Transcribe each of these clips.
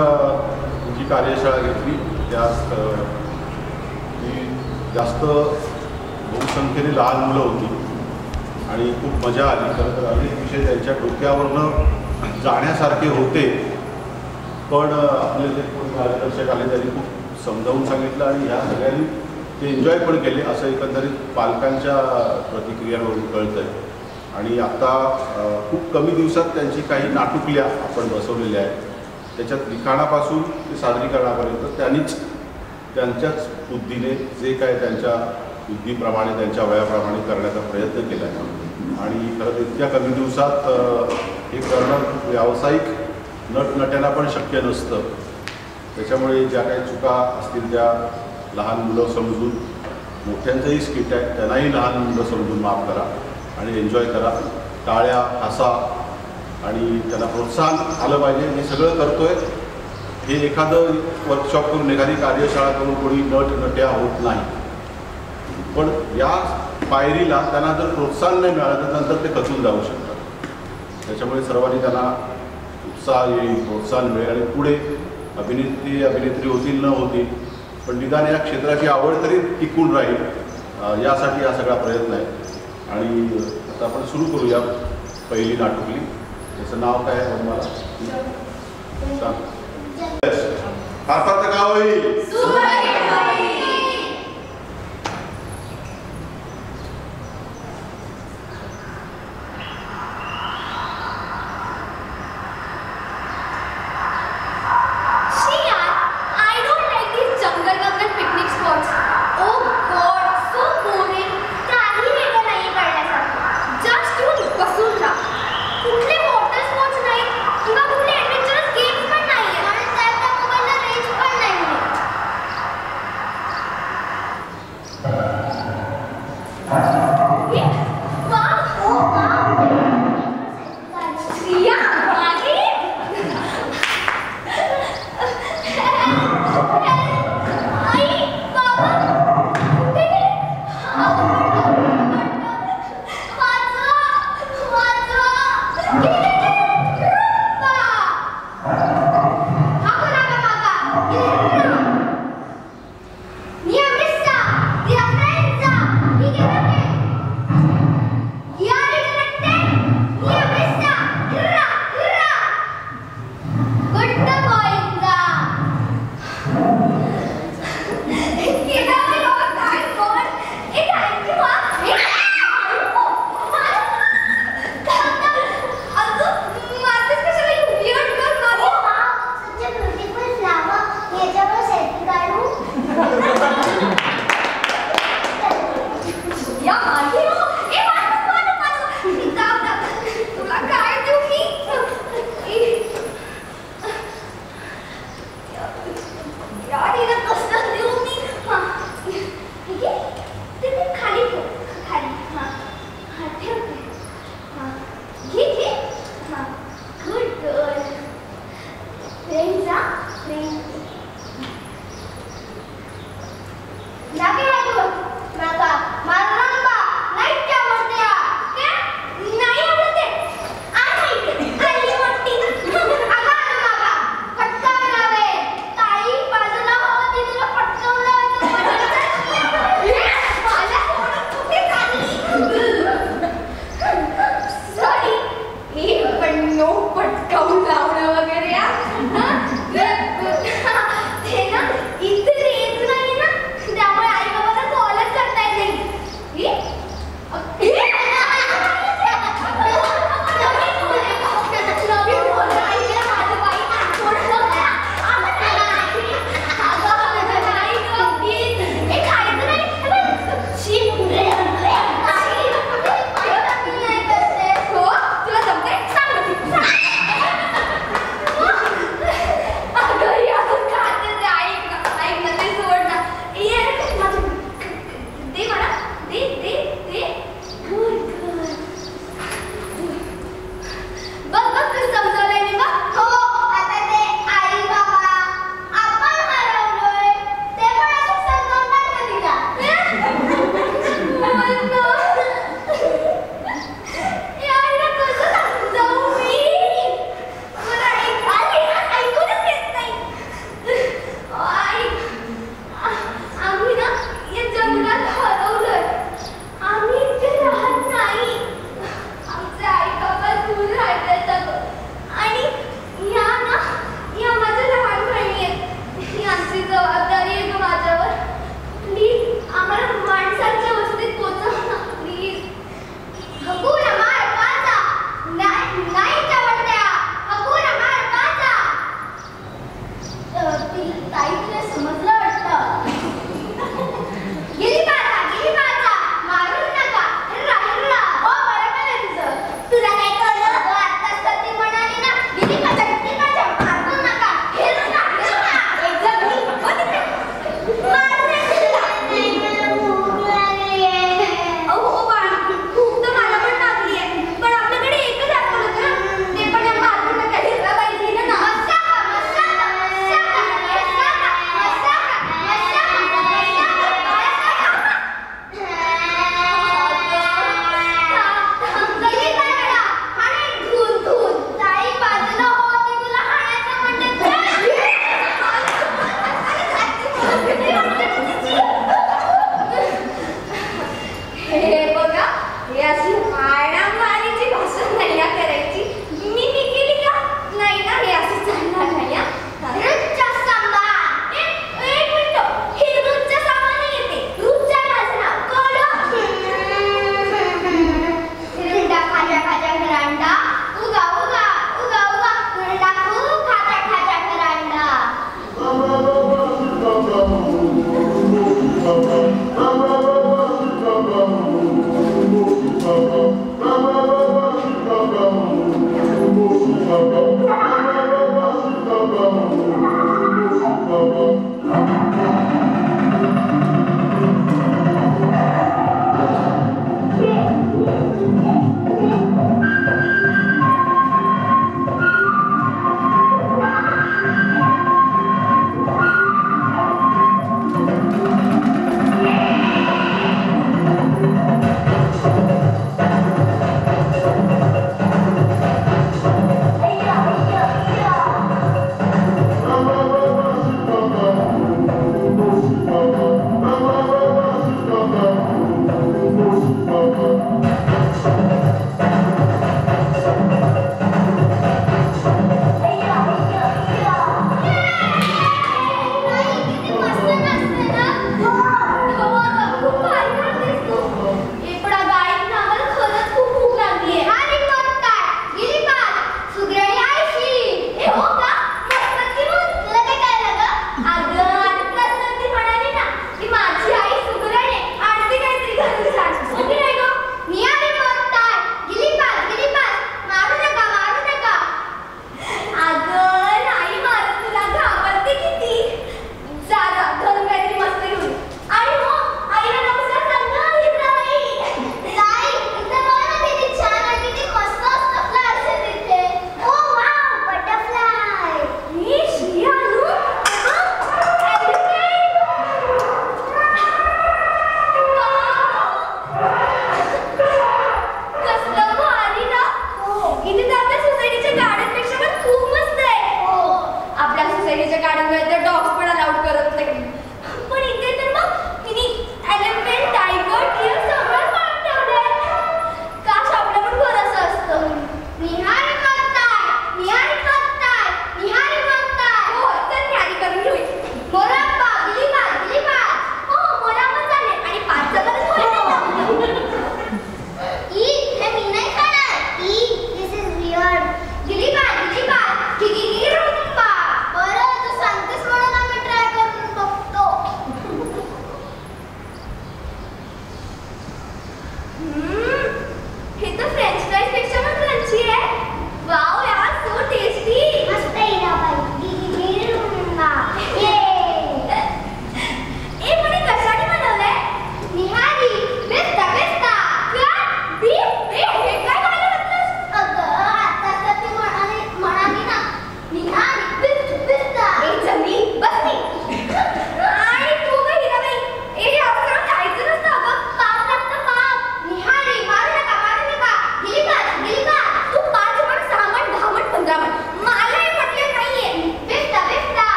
जी कार्यशाळा घेतली त्यात ही जास्त बहुसंख्येने लहान मुलं होती आणि खूप मजा आली. खरं तर अनेक विषय त्यांच्या डोक्यावरनं जाण्यासारखे होते, पण आपले जे कोणी मार्गदर्शक आले त्यांनी खूप समजावून सांगितलं आणि ह्या सगळ्यांनी ते एन्जॉय पण केले असं एकंदरीत पालकांच्या प्रतिक्रियांवरून कळतं आहे. आणि आता खूप कमी दिवसात त्यांची काही नाटुकल्या आपण बसवलेल्या आहेत. त्याच्यात लिखाणापासून ते सादरीकरणापर्यंत त्यांनीच त्यांच्याच बुद्धीने जे काय त्यांच्या बुद्धीप्रमाणे त्यांच्या वयाप्रमाणे करण्याचा प्रयत्न केला आहे. आणि खरं तर इतक्या कमी दिवसात हे करणं व्यावसायिक नटनट्यांना पण शक्य नसतं. त्याच्यामुळे ज्या काही चुका असतील त्या लहान मुलं समजून, मोठ्यांचंही स्किट आहे त्यांनाही लहान मुलं समजून माफ करा आणि एन्जॉय करा, टाळ्या हसा आणि त्यांना प्रोत्साहन आलं पाहिजे. हे सगळं करतोय हे एखादं वर्कशॉप करून एखादी कार्यशाळा करून कोणी नट्या होत नाही, पण या पायरीला त्यांना जर प्रोत्साहन नाही मिळालं तर नंतर ते खचून जाऊ शकतात. त्याच्यामुळे सर्वांनी त्यांना उत्साह येईल, प्रोत्साहन मिळेल आणि पुढे अभिनेत्री होतील न होतील पण निदान या क्षेत्राची आवड तरी टिकून राहील यासाठी हा सगळा प्रयत्न आहे. आणि आता आपण सुरू करूया पहिली नाटुकली. त्याचं नाव काय आहे मला सांग. फार फार तर का होईल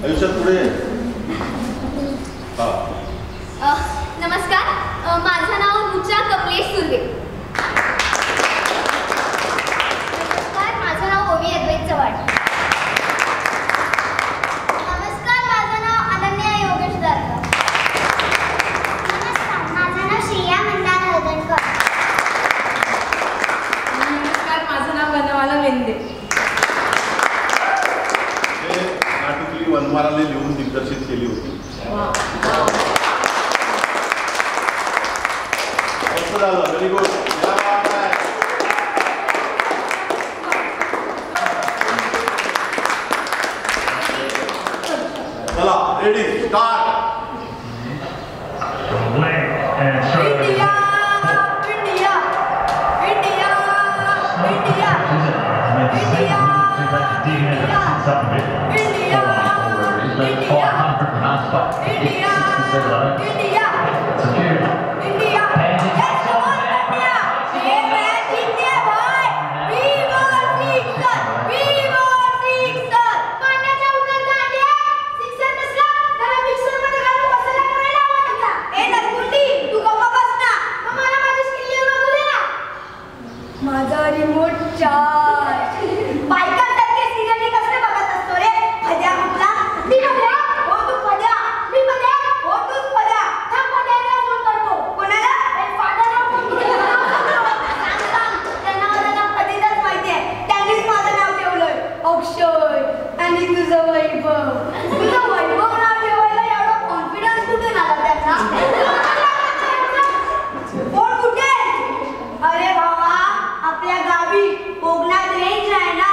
आयुष्यात पुढे नमस्कार, माझं नाव रुचा कमलेश सुर्वे. नमस्कार, माझं नाव ओवी अद्वैत चव्हाण. नमस्कार, माझं नाव अनन्या योगेश दारकर. नमस्कार, माझं नाव श्रेया मंदार हळदणकर. नमस्कार, माझं नाव वनमाला वेंदे. हे नाटुकली वनमालाने लिहून दिग्दर्शित केली होती. Very good. चला ready start. India India India India India माझा रिमोट चार्ज. बायकांसारखे सिरियली कसले बघत असतो रे? भद्या कुठला? मी भद्या? हो तू भद्या. मी भद्या? हो तूच भद्या. थांब, भद्याला फोन करतो. कोणाला? फादरला फोन करतो. सांग. त्यांना माझं नाव कधीच माहिती आहे. त्यांनीच माझं नाव ठेवलंय अक्षय. आणि तुझं वैभव. तुझं वैभव नाव ठेवायला एवढा कॉन्फिडन्स कुठून आला त्यांना? कोण कुठे? अरे भावा, आपल्या गावी कोकणात रेंज नाही ना.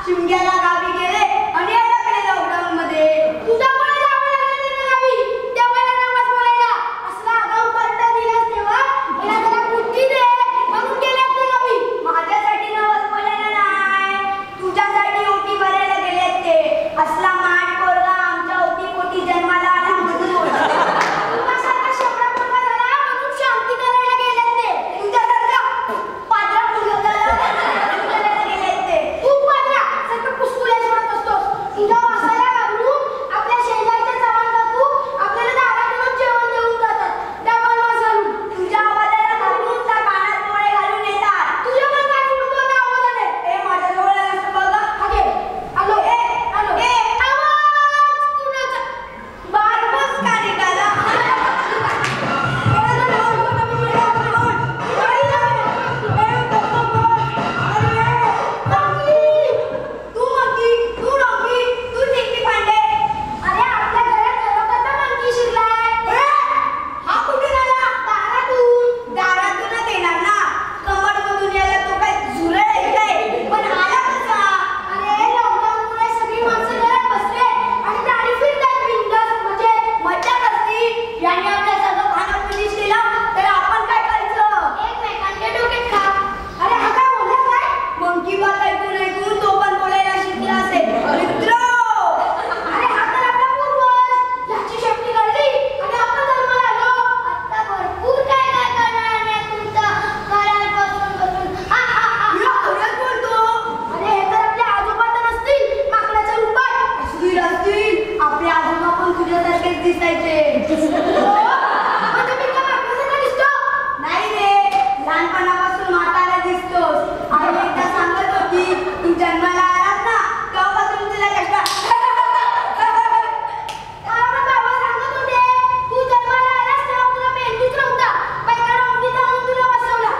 शिमग्याला गावी गेले आणि अडकले लॉकडाऊन मध्ये. तुझा मला जावं लागलं ना गावी. तेव्हा नमाज बोलायला असला आगाऊ करता दिलास तेव्हा मला जरा बुद्धी दे म्हणून गेले ते गावी. माझ्यासाठी नमाज बोलायला नाही, तुझ्यासाठी ओटी भरायला गेले ते. असला माठ पोरगा आमच्या ओटी पोटी जन्माला आला म्हणून. तुझ्यासारखा शेवडा पोरगा झाला म्हणून शांती करायला गेले ते. तुझ्यासारखा पात्रा पुरवला गेले ते. तू पात्रा सारखं पुसकुल्या सोडत असतोस. तुझ्या वासाला घाबरून आपल्या शेजारच्या चव्हाण काकू आपल्याला दारातूनच जेवण देऊन जातात. डबल वास घालून. तुझ्या आवाजाला घाबरून त्या कानात डोळे घालून येतात. तुझ्या पण काय सुटतो त्या आवाजाने? ए माझ्या जवळ आलास बघ. हागे हॅलो. हॅलो. आवाज कुणाचा? बारबस का निघाला? यांनी आपल्या सगळं खाणं फिनिश केलं तर आपण काय करायचं? एकमेकांचे डोके खा. अरे हा काय बोलला काय? मंकी बात ऐकून ऐकून तो पण बोलायला शिकला असेल. मित्र, अरे हा तर आपला पूर्वज. याची शेपटी काढली आणि आपण जन्माला आलो. आता भरपूर काय काय करणार आहे तुमचं घरात बसून बसून. तुला खरंच बोलतो. अरे हे तर आपले आजोबा तर नसतील माकडाच्या रूपात. असतील. आपले आजोबा पण तुझ्यासारखेच दिसायचे. नाही रे, लहानपणापासून म्हातारा दिसतोस. आई एकदा सांगत होती तू जन्माला आलास ना तेव्हापासून तुला कशा बाबा सांगत होते तू जन्माला आलास तेव्हा तुला मेंदूच नव्हता. बायकाला उंगीत आणून तुला बसवला.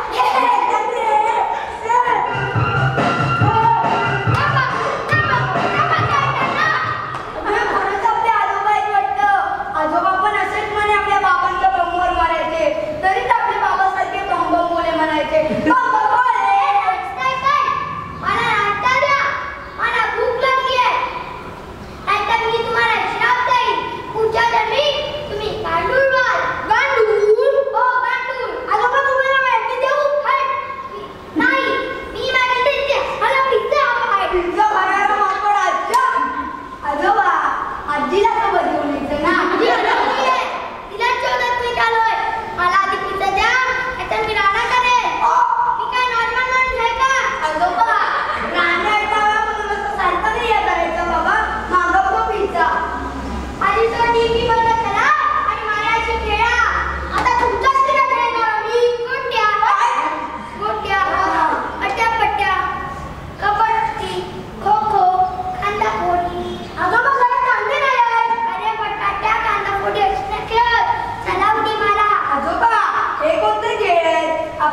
खरंच आपले आजोबा आहेत वाटतं. आजोबा पण असेच म्हणे आपल्या बाबांच्या बंबवर मारायचे. तरीच आपले बाबासारखे बंबम बोले म्हणायचे.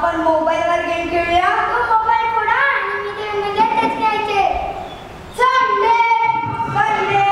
आपण मोबाईलवर गेम खेळूया. मोबाईल फोडा आणि मी ते तेच घ्यायचे. संडे संडे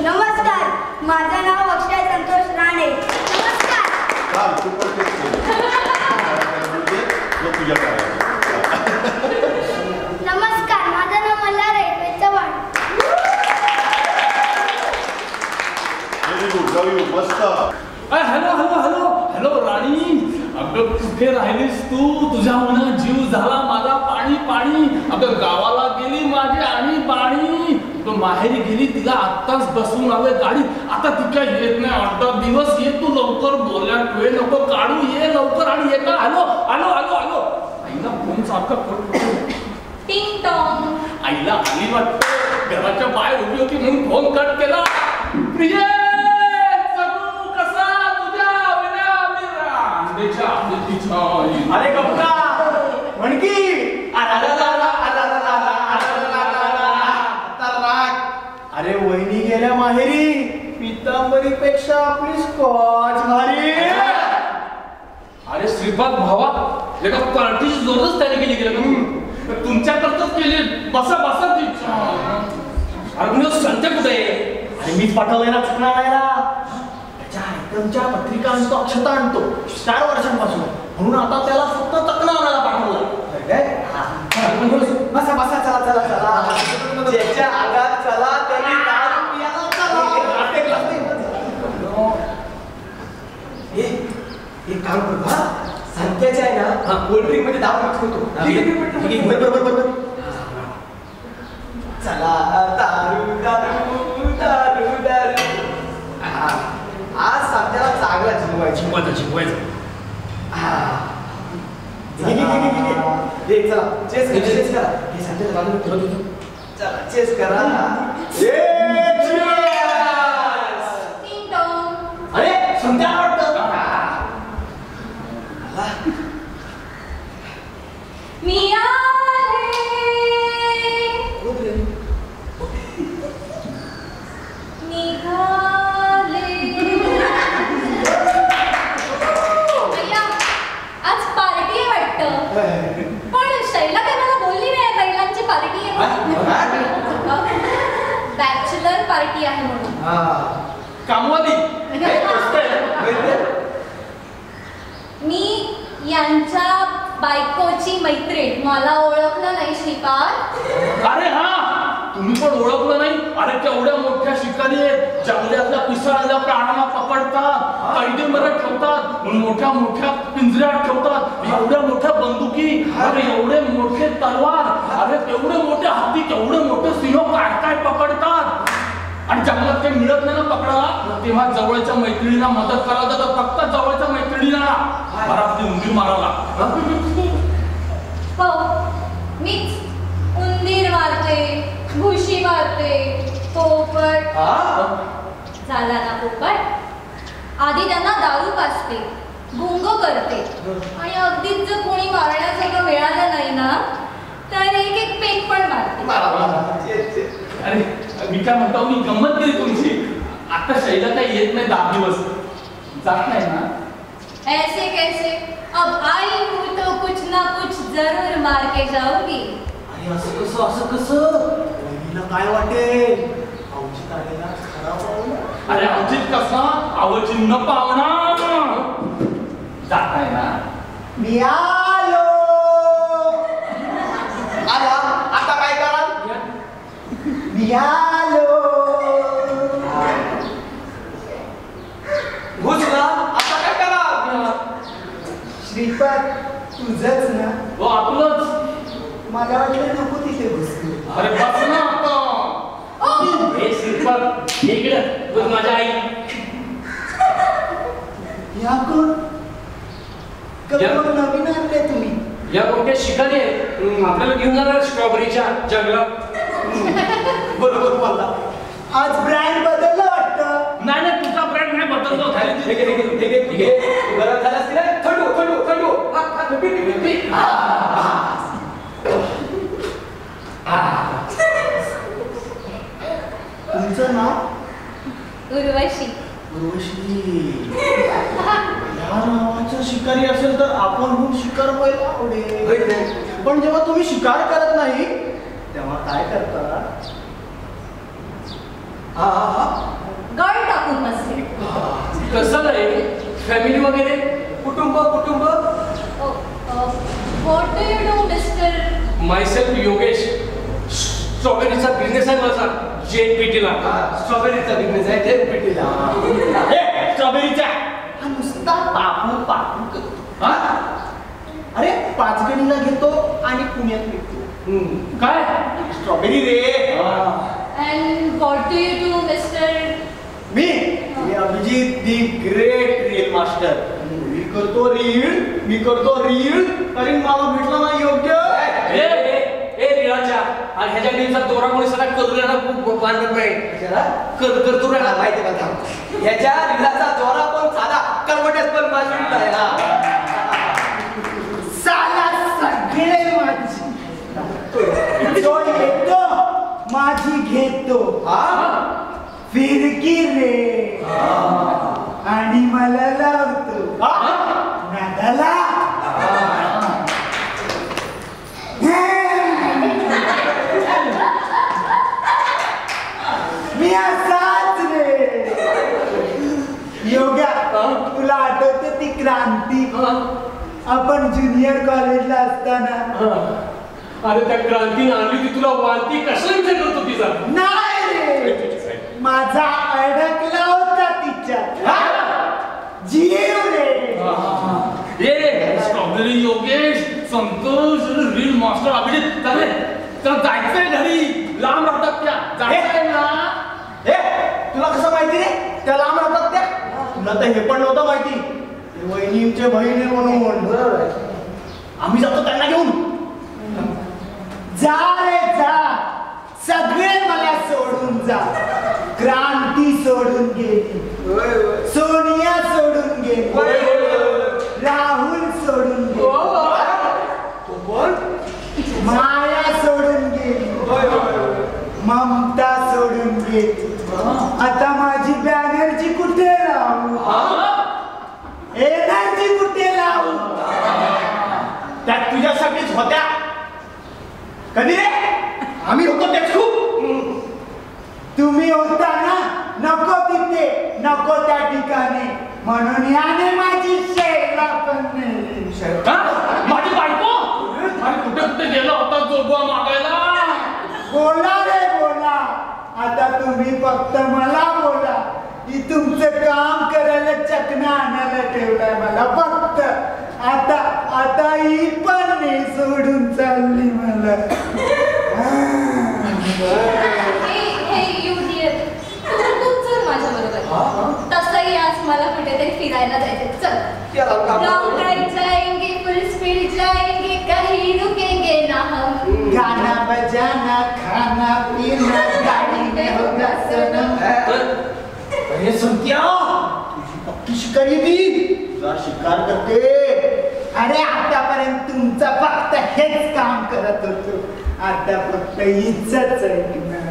नमस्कार, माझं नाव अक्षय संतोष राणे. नमस्कार, माझं नाव Malhar Chavan. Hello hello hello hello Rani, अगं कुठे राहिलीस तू? तुझ्या मनात जीव झाला माझा पाणी पाणी. अगं गावाला गेली माझी आणि पाणी. माहेरी गेली, तिला आत्ताच बसून आले गाडीत. आता तिच्या येत नाही 8-10 दिवस. ये तू लवकर, बोलण्यात वेळ नको काढू. ये लवकर आणि ये का. Hello hello hello hello. आईला फोन सारखा टिंग टॉंग. आईला आली वाटतं, घराच्या बाहेर उभी होती म्हणून फोन कट केला. प्रिय अरे कपका म्हणकी अरे वहिनी गेल्या माहेरी. पितांबरीपेक्षा आपली स्कॉच भारी. अरे श्रीपाद भावा, एका पार्टीची जोरच त्याने केली गेलं. तुमच्याकरताच केली. बसा बसा. अरे संत्या कुठे? अरे मीच पाठवलंय ना चुकणार नाही ना. त्याच्या पत्रिका आणतो, अक्षता आणतो 4 वर्षांपासून. म्हणून आता त्याला फक्त चकना आणायला पाठवलं. बसा बसा. चला चला चला. ज्याच्या आगात चला त्याने दारू पियाला चला. एक काम करू हा. संख्याच्या आहे ना कोल्ड ड्रिंक मध्ये दारू मिक्स होतो. बरोबर. चला दारू दारू दारू दारू. आज सध्याला चांगला जिंकवायचं. चला चेस करा. हे सध्याच्या बाजूला चला चेस करा. पार्टी आहे म्हणून. कामवाली मी यांच्या बायकोची मैत्रीण. मला ओळखलं नाही श्रीपाद? अरे हा, तुम्ही पण ओळखलं नाही? अरे केवढ्या मोठ्या शिकारी आहेत, जंगलातल्या पिसाळलेल्या प्राण्यांना पकडतात, कैदेमध्ये ठेवतात, मोठ्या मोठ्या पिंजऱ्यात ठेवतात, एवढ्या मोठ्या बंदुकी, अरे एवढे मोठे तलवार, अरे केवढे मोठे हत्ती, केवढे मोठे सिंह काय पकडतात. आणि जंगलात काही मिळत नाही ना पकडायला, तेव्हा जवळच्या मैत्रिणीला मदत करायला तर फक्त जवळच्या मैत्रिणीला घरातली उंदीर मारायला. हो, मीच उंदीर मारते, घुशी मारते, पोपट झाला ना पोपट. आधी त्यांना दारू पाजते, गुंग करते, आणि अगदीच जर कोणी मारण्यासारखं मिळालं नाही ना तर एक एक पेक पण मारते. अरे मी काय म्हणतो, मी गंमत केली तुमची. आता शैला काही येत नाही 10 दिवस, जात नाही ना. ऐसे कैसे, अब आई हूं तो कुछ ना कुछ जरूर मार के जाऊंगी. अरे असं कसं वहिनीला काय वाटेल? अवचित आलेला खरा पाहुणा. अरे अवचित कसा, अवचिन्न पाहुणा. जात आहे ना. मी आलो. आला आता काय कराल? मी आलो. घुसला आता काय कराल? श्रीपाद तुझंच ना? हो आपलंच. मला वाटलं नको तिथे घुसली. अरे बस ना आता. हे श्रीपाद इकडं बघ, माझ्या आई. या कोण? नवीन आणले तुम्ही? या मोठ्या शिकारी आहेत, आपल्याला घेऊन जाणार स्ट्रॉबेरीच्या जंगलात. बरोबर बोलला. आज ब्रँड बदललं वाटतं. नाही नाही, तुझा ब्रँड नाही बदलतो. बरं झालं असतील. थंडू. तुमचं नाव? उर्वशी. या नावाचा शिकारी असेल तर आपण होऊन शिकार व्हायला आवडेल. पण जेव्हा तुम्ही शिकार करत नाही तेव्हा काय करता? गळ टाकून बसते. कसं नाही, फॅमिली वगैरे, कुटुंब. What do you do mister? Myself Yogesh. स्ट्रॉबेरीचा बिझनेस आहे माझा, JNPT ला. स्ट्रॉबेरीचा बिझनेस आहे JNPT. स्ट्रॉबेरीच्या हा नुसता पापू करतो. अरे पाचगणीला घेतो आणि पुण्यात विकतो. काय? स्ट्रॉबेरी रे. And what do you do, Mr. मी Abhijit the great reel master. मी करतो रील तरी मला भेटला नाही योग्य. ए रिळाच्या, आणि ह्याच्या दिवसात दोरा कोणी सगळा करूया ना, खूप मानत नाही. करतो राहिला माहिती का? ह्याच्या रीलाचा जोरा पण साधा करवटेस पण माजून आहे. साला सगळे माझी जो येतो माझी घेतो. फिरकी रे आणि मला लावतो नादाला. मी असाच रे. योगा, तुला आठवते ती क्रांती? आपण ज्युनियर कॉलेजला असताना. अरे त्या क्रांतीने आणली ती तुला वालती कशाला विचार करतो तिचा? नाही रे, माझा अडकला होता तिच्या जीव रे. ए strawberry Yogesh, Santosh, reel master Abhijit, त्याला जायचंय घरी. लांब राहतात त्या. जायचंय ना. तुला कसं माहिती रे त्या लांब राहतात त्या? तुला तर हे पण नव्हतं माहिती. वहिनींचे बहिणी म्हणून. बरोबर. आम्ही जातो त्यांना घेऊन. जा रे जा, सगळे मला सोडून जा. क्रांती सोडून गेली, सोनिया सोडून गेली, राहुल सोडून गेली, माया सोडून गेली, ममता सोडून गेली. आता माझी बॅनर्जी कुठे लावू? एनर्जी कुठे लावू? त्या तुझ्यासाठीच होत्या. कधी रे? आम्ही होतो तेच खूप. तुम्ही तुम्ही होता ना नको तिथे नको त्या ठिकाणी म्हणून याने माझी शैला पण नेली. माझी बायको कुठे कुठे गेला होता जोगवा मागायला. बोला रे बोला. आता तुम्ही फक्त मला बोला की तुमचं काम करायला चकना आणायला ठेवलाय मला फक्त. आता आता ही पण नाही सोडून चालली मला. माझ्या बरोबर तसंही आज मला कुठेतरी फिरायला जायचं. चल लॉन्ग ड्राइव जाएंगे फुल स्पीड जाएंगे कहीं रुकेंगे ना हम. गाना बजाना खाना पीना गाड़ी में होगा सनम. अरे संत्या तुझी पक्की शिकारी ती जा शिकार करते. अरे आतापर्यंत तुमचं फक्त हेच काम करत होतो. आता फक्त हिचंच ऐकणार.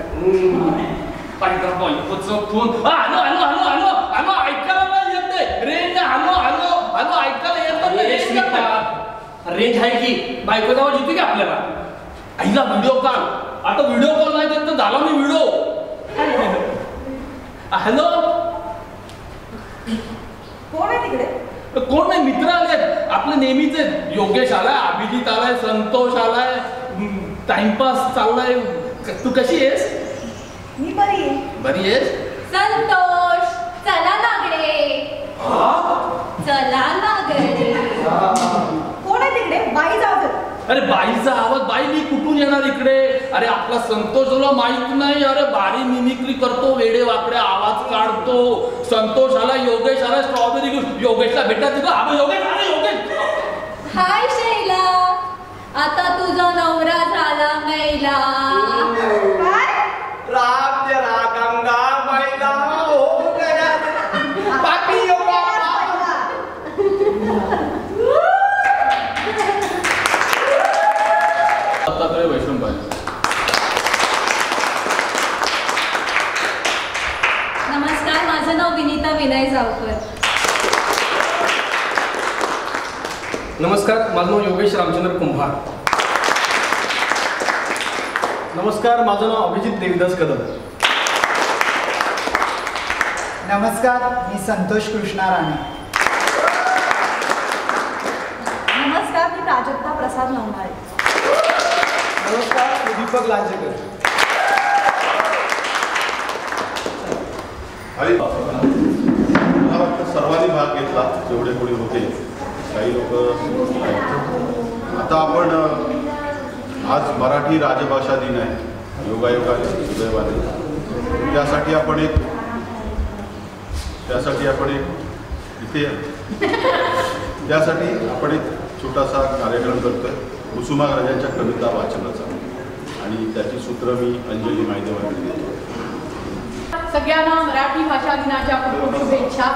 Phone hello hello hello hello hello ऐकायला नाही येत नाही. रेंज हॅलो हॅलो हॅलो ऐकायला येत नाही. रेंज आहे की बायको आवाज येते का आपल्याला. आईला व्हिडिओ कॉल. आता व्हिडिओ कॉल नाही देत तर झाला मी व्हिडिओ. हॅलो कोण आहे तिकडे? कोण नाही मित्र आले आपले नेहमीचे. योगेश आलाय अभिजित आलाय संतोष आलाय टाइमपास चाललाय. तू कशी आहेस? मी बरी आहे. बरी आहेस? संतोष चला नागडे चला नागडे. कोण आहे तिकडे? बाई जाऊ. अरे बाईचा आवाज. बाई मी कुठून येणार इकडे. अरे आपला संतोष तुला माहित नाही. अरे भारी मिमिक्री करतो वेडे वाकडे आवाज काढतो. संतोष आला योगेश आला स्ट्रॉबेरी योगेशला भेटा तिथं. हा योगेश आला योगेश. हाय शैला आता तुझा नवरा झाला मैला. राम जरा गंगा मैला हो गया बाकी योगा. दत्तात्रय वैष्णव. नमस्कार माझं नाव विनीता विनय जावकर. नमस्कार माझं नाव योगेश रामचंद्र कुंभार. नमस्कार माझं नाव अभिजित देवीदास कदम. नमस्कार मी संतोष कृष्णा राणे. नमस्कार मी प्राजक्ता प्रसाद नवनाळे. नमस्कार मी दीपक लांजेकर. आणि मला वाटतं सर्वांनी भाग घेतला जेवढे कोणी होते. काही लोक. आता आपण आज मराठी राजभाषा दिन आहे. योगायोगाने सुदैवाने त्यासाठी आपण एक इथे त्यासाठी आपण एक छोटासा कार्यक्रम करतोय कुसुमाग्रजांच्या कविता वाचनाचा. आणि त्याची सूत्र मी अंजली मायदेवांनी देतो. सगळ्यांना मराठी भाषा दिनाच्या खूप खूप शुभेच्छा.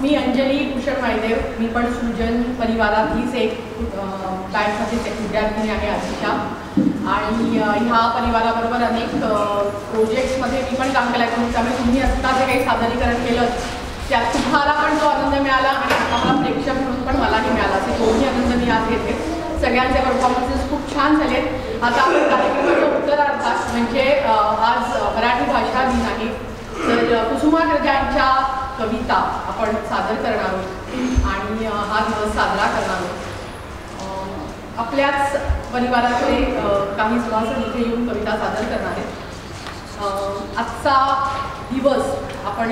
मी अंजली भूषण मायदेव. मी पण सृजन परिवारातलीच एक बँकमध्येच एक विद्यार्थिनी आहे आधीच्या. आणि ह्या परिवाराबरोबर अनेक प्रोजेक्ट्समध्ये मी पण काम केलं आहे. त्यामुळे तुम्ही आत्ता जे काही सादरीकरण केलं त्यात तुम्हाला पण तो आनंद मिळाला आणि आता मला प्रेक्षक म्हणून पण मलाही मिळाला. असे दोन्ही आनंद मी आज घेते. सगळ्यांचे परफॉर्मन्सेस खूप छान झाले. आता आपण कार्यक्रमाच्या उत्तरार्धात म्हणजे आज मराठी भाषा दिन आहे तर कुसुमाग्रजांच्या कविता आपण सादर करणार आहोत आणि हा दिवस साजरा करणार आहोत. आपल्याच परिवारातले काही सभासद इथे येऊन कविता सादर करणार आहेत. आजचा दिवस आपण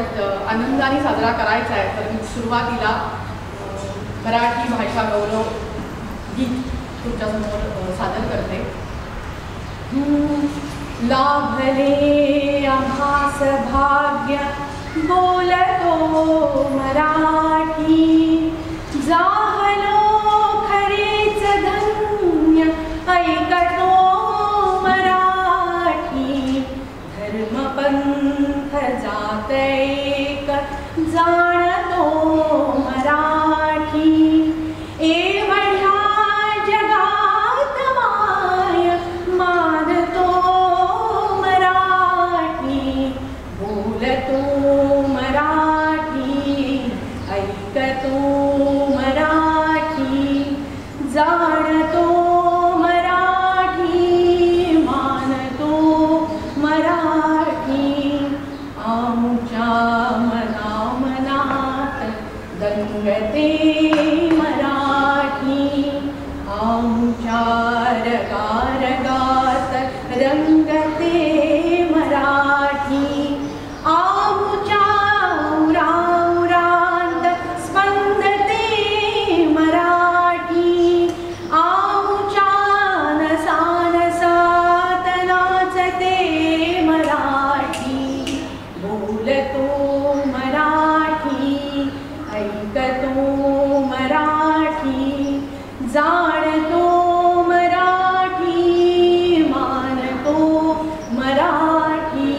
आनंदाने साजरा करायचा आहे तर मी सुरुवातीला मराठी भाषा गौरव गीत तुमच्यासमोर सादर करते. लाभले आम्हास भाग्य बोलतो मराठी जाहलो खरेच धन्य ऐकतो मराठी धर्मपंथ जात एक जाणतो मराठी एवढ्या जगात माय मानतो मराठी बोलतो मराठी रंगते मराठी आमुच्या उराउरांत स्पंदते मराठी आमुच्या नसानसात नाचते मराठी बोलतो मराठी ऐकतो मराठी जाणतो मराठी मानतो मराठी.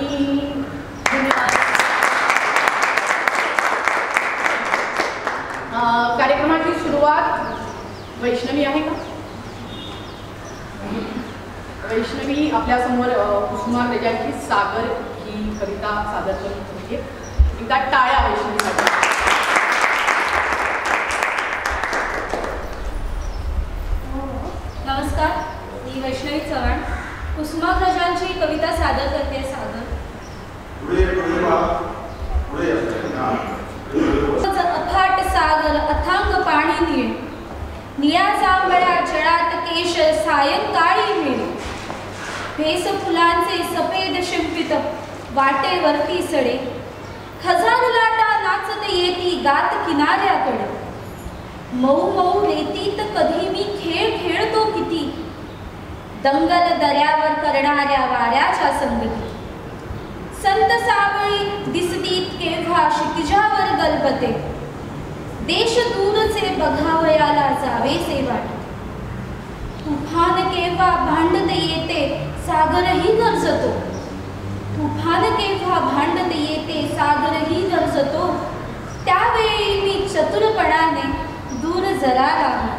कार्यक्रमाची सुरुवात वैष्णवी आहे का? वैष्णवी आपल्या समोर कुसुमाग्रजांची सागर ही कविता सादर करत होती. एकदा टाळ्या वैष्णवीसाठी. नमस्कार, मी वैष्णवी चव्हाण कुसुमाग्रजांची कविता सादर करते. सागर अफाट सागर अथांग पाणी निळे निळ्या जांभळ्या जळात केश सायंकाळी मिळे भेस फुलांचे सफेद शिंपित वाटेवरती सडे हजार लाटा नाचत येती गात किनाऱ्याकडे मऊ मऊ रेतीत कधी मी खेळ खेळतो किती दंगल दऱ्यावर करणाऱ्या वाऱ्याच्या संगती संत सावळी दिसतीत केव्हा क्षितिजावर गलबते देश दूरचे बघावयाला जावेसे वाटे तुफान केव्हा भांडते येते सागरही गरजतो तुफान केव्हा भांडते येते सागरही गरजतो त्यावेळी मी चतुरपणाने दूर जरा राहतो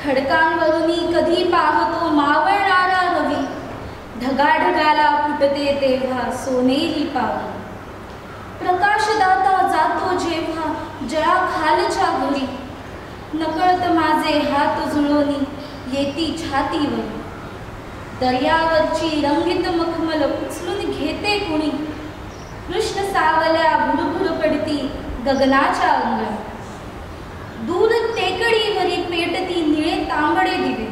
खडकांवरून कधी पाहतो मावळणारा रवी ढगाढगाला फुटते तेव्हा सोनेरी पावली प्रकाशदाता जातो जेव्हा जळा खालच्या घरी नकळत माझे हात जुळवणी येती छातीवर दर्यावरची रंगीत मखमल उचलून घेते कुणी कृष्ण सावल्या भुरभुर पडती गगनाच्या अंगण दूर टेकडीवरी पेटती निळे तांबडे दिवे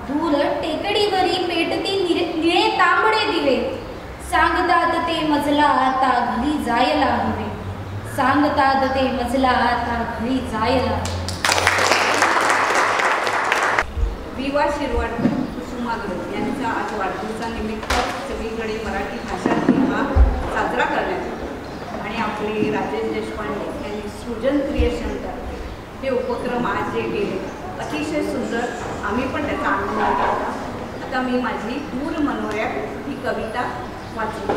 दूर टेकडीवरी पेटती निळे तांबडे दिवे सांगतात ते मजला आता घरी जायला हवे सांगतात ते मजला आता घरी जायला. विवा शिरवाडकर कुसुमाग्रज यांचा आज वाढदिवसानिमित्त सगळीकडे मराठी भाषा दिन हा साजरा करण्यात येतो आणि आपले राजेश देशपांडे यांनी सृजन क्रिएशन तर्फे हे उपक्रम आज जे केले अतिशय सुंदर आम्ही पण त्याचा आनंद घेतला. आता मी माझी दूर मनोऱ्यात ही कविता वाचली.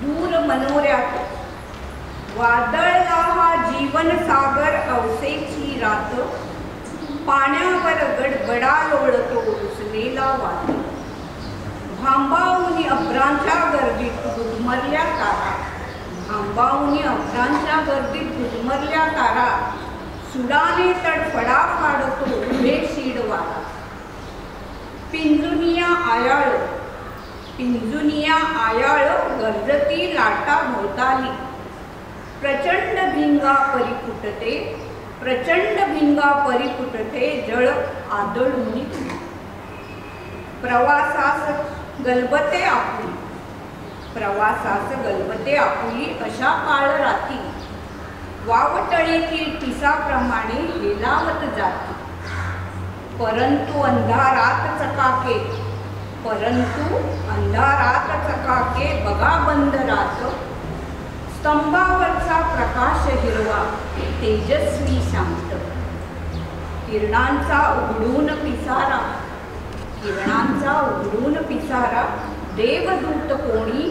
दूर मनोऱ्यात वादळला हा जीवन सागर अवसेची रात पाण्यावर गडगडा लोळतो रुसलेला वाद भांबावून अभ्रांच्या गर्दीत गुदमरल्या तारा भांबावून अभ्रांच्या गर्दीत गुदमरल्या तारा सुडाने तडफडा फाडतो बेशीड वारा पिंजुनिया आयाळ गर्जती लाटा भोवताली प्रचंड भिंगा परिफुटते जळ आदळून प्रवासास गलबते आपुली अशा काळ राती वावटळीतील टिसाप्रमाणे हेलावत जाती परंतु अंधारात चकाके बघा बंद रात स्तंभावरचा प्रकाश हिरवा तेजस्वी शांत किरणांचा उघडून पिसारा देवदूत कोणी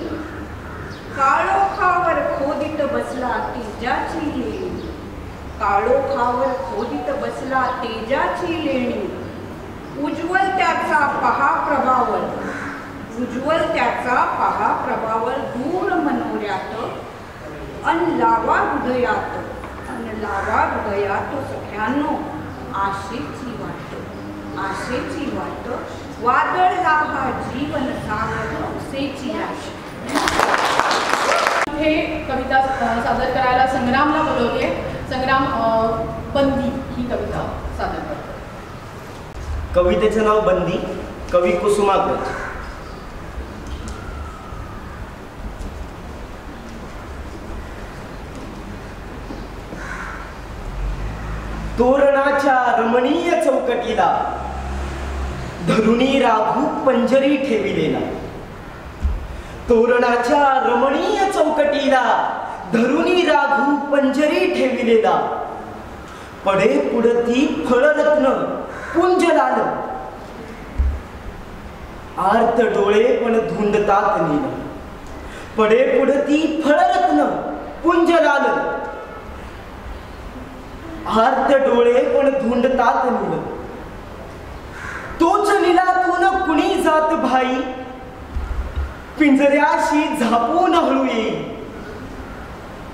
काळोखावर खोदीत बसला तेजाची लेणी उज्ज्वल त्याचा पहा प्रभावर दूर मनोऱ्यात अन लावा हृदयात सख्यांनो आशेची वाट वादळला हा जीवन सागर अवसेची राशी. हे कविता सादर करायला संग्रामला बोलवते. संग्राम बंदी ही कविता सादर करतो. कवितेचं नाव बंदी, कवी कुसुमाग्रज. तोरणाच्या रमणीय चौकटीला धरुणी राघू पंजरी ठेविलेला. तोरणाच्या रमणीय चौकटीला धरुणी राघू पंजरी ठेविलेला. पडे पुढती फळरत्न पुंज लाल. आर्त डोळे पण धुंदतात नील. पडे पुढती फळरत्न पुंज लाल. आर्त डोळे पण धुंदतात नील. तोच नीलातून कुणी जात भाई पिंजऱ्याशी झापून हळू येई.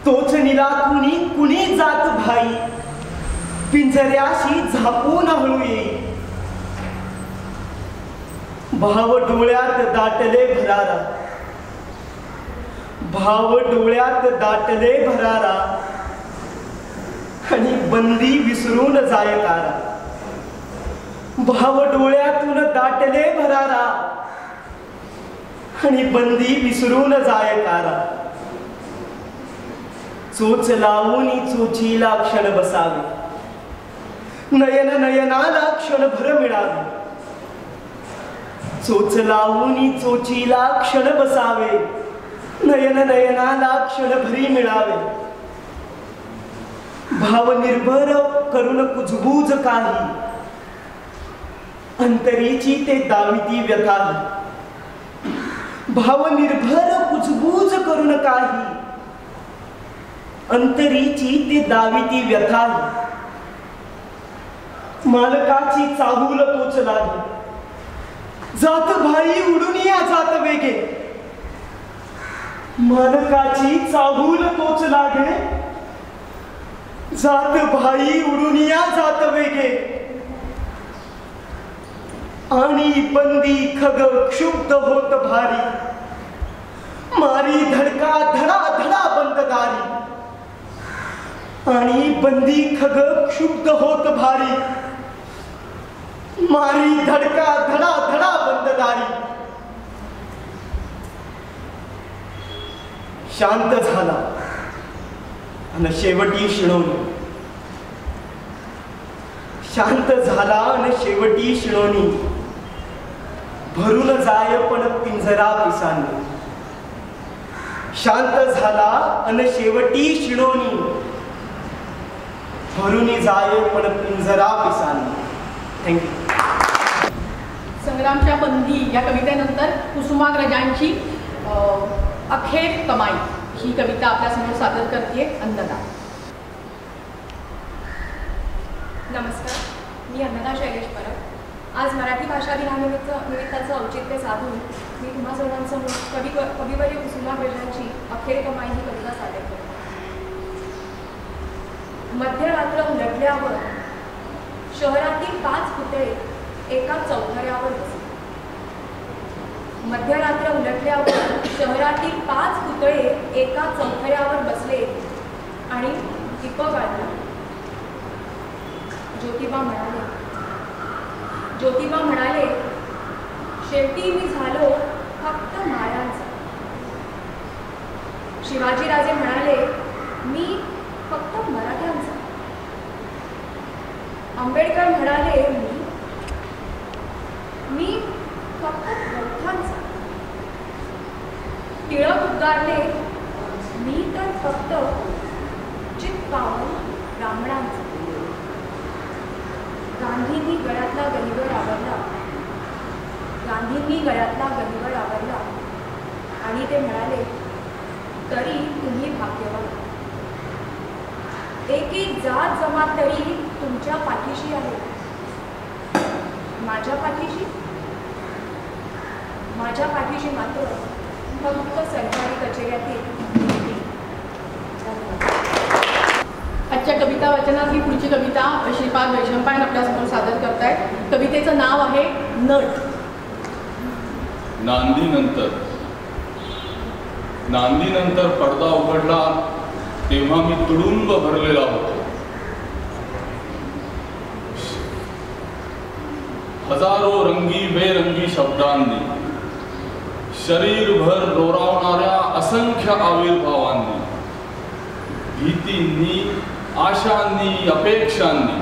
तोच नीलातून कुणी जात भाई पिंजऱ्याशी झापून हळू येई. भाव डोळ्यात दाटले भरारा. भाव डोळ्यात दाटले भरारा आणि बंदी विसरून जायकारा. भाव डोळ्यातून दाटले भरारा आणि बंदी विसरून जायकारा. चोच लावून चोचीला क्षण बसावे. नयन नयनाला क्षणभर मिळावे. चोच लावून चोचीला क्षण बसावे. नयन नयनाला क्षणभरी मिळावे. भाव निर्भर करून कुजबूज काही अंतरीची ते दाविती व्यथा. भाव निर्भर कुजबूज करून काही अंतरीची ते दाविती व्यथा. मालकाची चाहूल तोच लागे. जात भाई उडून या जात वेगे. मालकाची चाहूल तोच लागे. जात भाई उडून या जात वेगे. आणि बंदी खग क्षुब्ध होत भारी. मारी धडका धडा धडा बंददारी. आणि बंदी खग क्षुब्ध होत भारी. मारी धडका धडा धडा बंददारी. शांत झाला आणि शेवटी शिणवली. शांत झाला आणि शेवटी शिणवणी. भरून जाय पण पिंजरा पिसानी. शांत झाला आणि शेवटी शिणवणी. भरून जाय पण पिंजरा पिसानी. थँक्यू. संग्रामच्या बंदी या कवितेनंतर कुसुमाग्रजांची अखेर कमाई ही कविता आपल्यासमोर सादर करते अंजना. नमस्कार, मी अंजना शैलेश परब. आज मराठी भाषा दिनानिमित्ताचं औचित्य साधून मी तुम्हा सर्वांसमोर कविवर्य कुसुमाग्रजांची अखेर कमाई ही कविता सादर करते. मध्यरात्र उलटल्यावर शहरातील 5 पुतळे एका चौथऱ्यावर बसले. मध्यरात्र उलटल्यावर शहरातील 5 पुतळे एका चौथऱ्यावर बसले आणि दीपक आला. ज्योतिबा म्हणाले, शेवटी मी झालो फक्त मायांचा. शिवाजीराजे म्हणाले, मी फक्त मराठ्यांचा. आंबेडकर म्हणाले, मी फक्त बौद्धांचा. टिळक उद्गारले, मी तर फक्त चित्पावन ब्राह्मणांचा. गांधींनी गळ्यातला गहिवर आवरला आणि ते म्हणाले, तरी तुम्ही भाग्यवान. एक जात जमात तरी तुमच्या पाठीशी आहे. माझ्या पाठीशी मात्र फक्त सरकारी कचेऱ्यातील. आजच्या कविता वाचनातली पुढची कविता श्रीपाद वैशंपायन आपल्यासमोर सादर करतायत. कवितेचं नाव आहे नट. नांदीनंतर पडदा उघडला तेव्हा मी तुडुंब भरलेला होतो. हजारो रंगी बेरंगी शब्दांनी, शरीरभर रोरावणाऱ्या असंख्य आविर्भावांनी, भीतींनी, आशांनी, अपेक्षांनी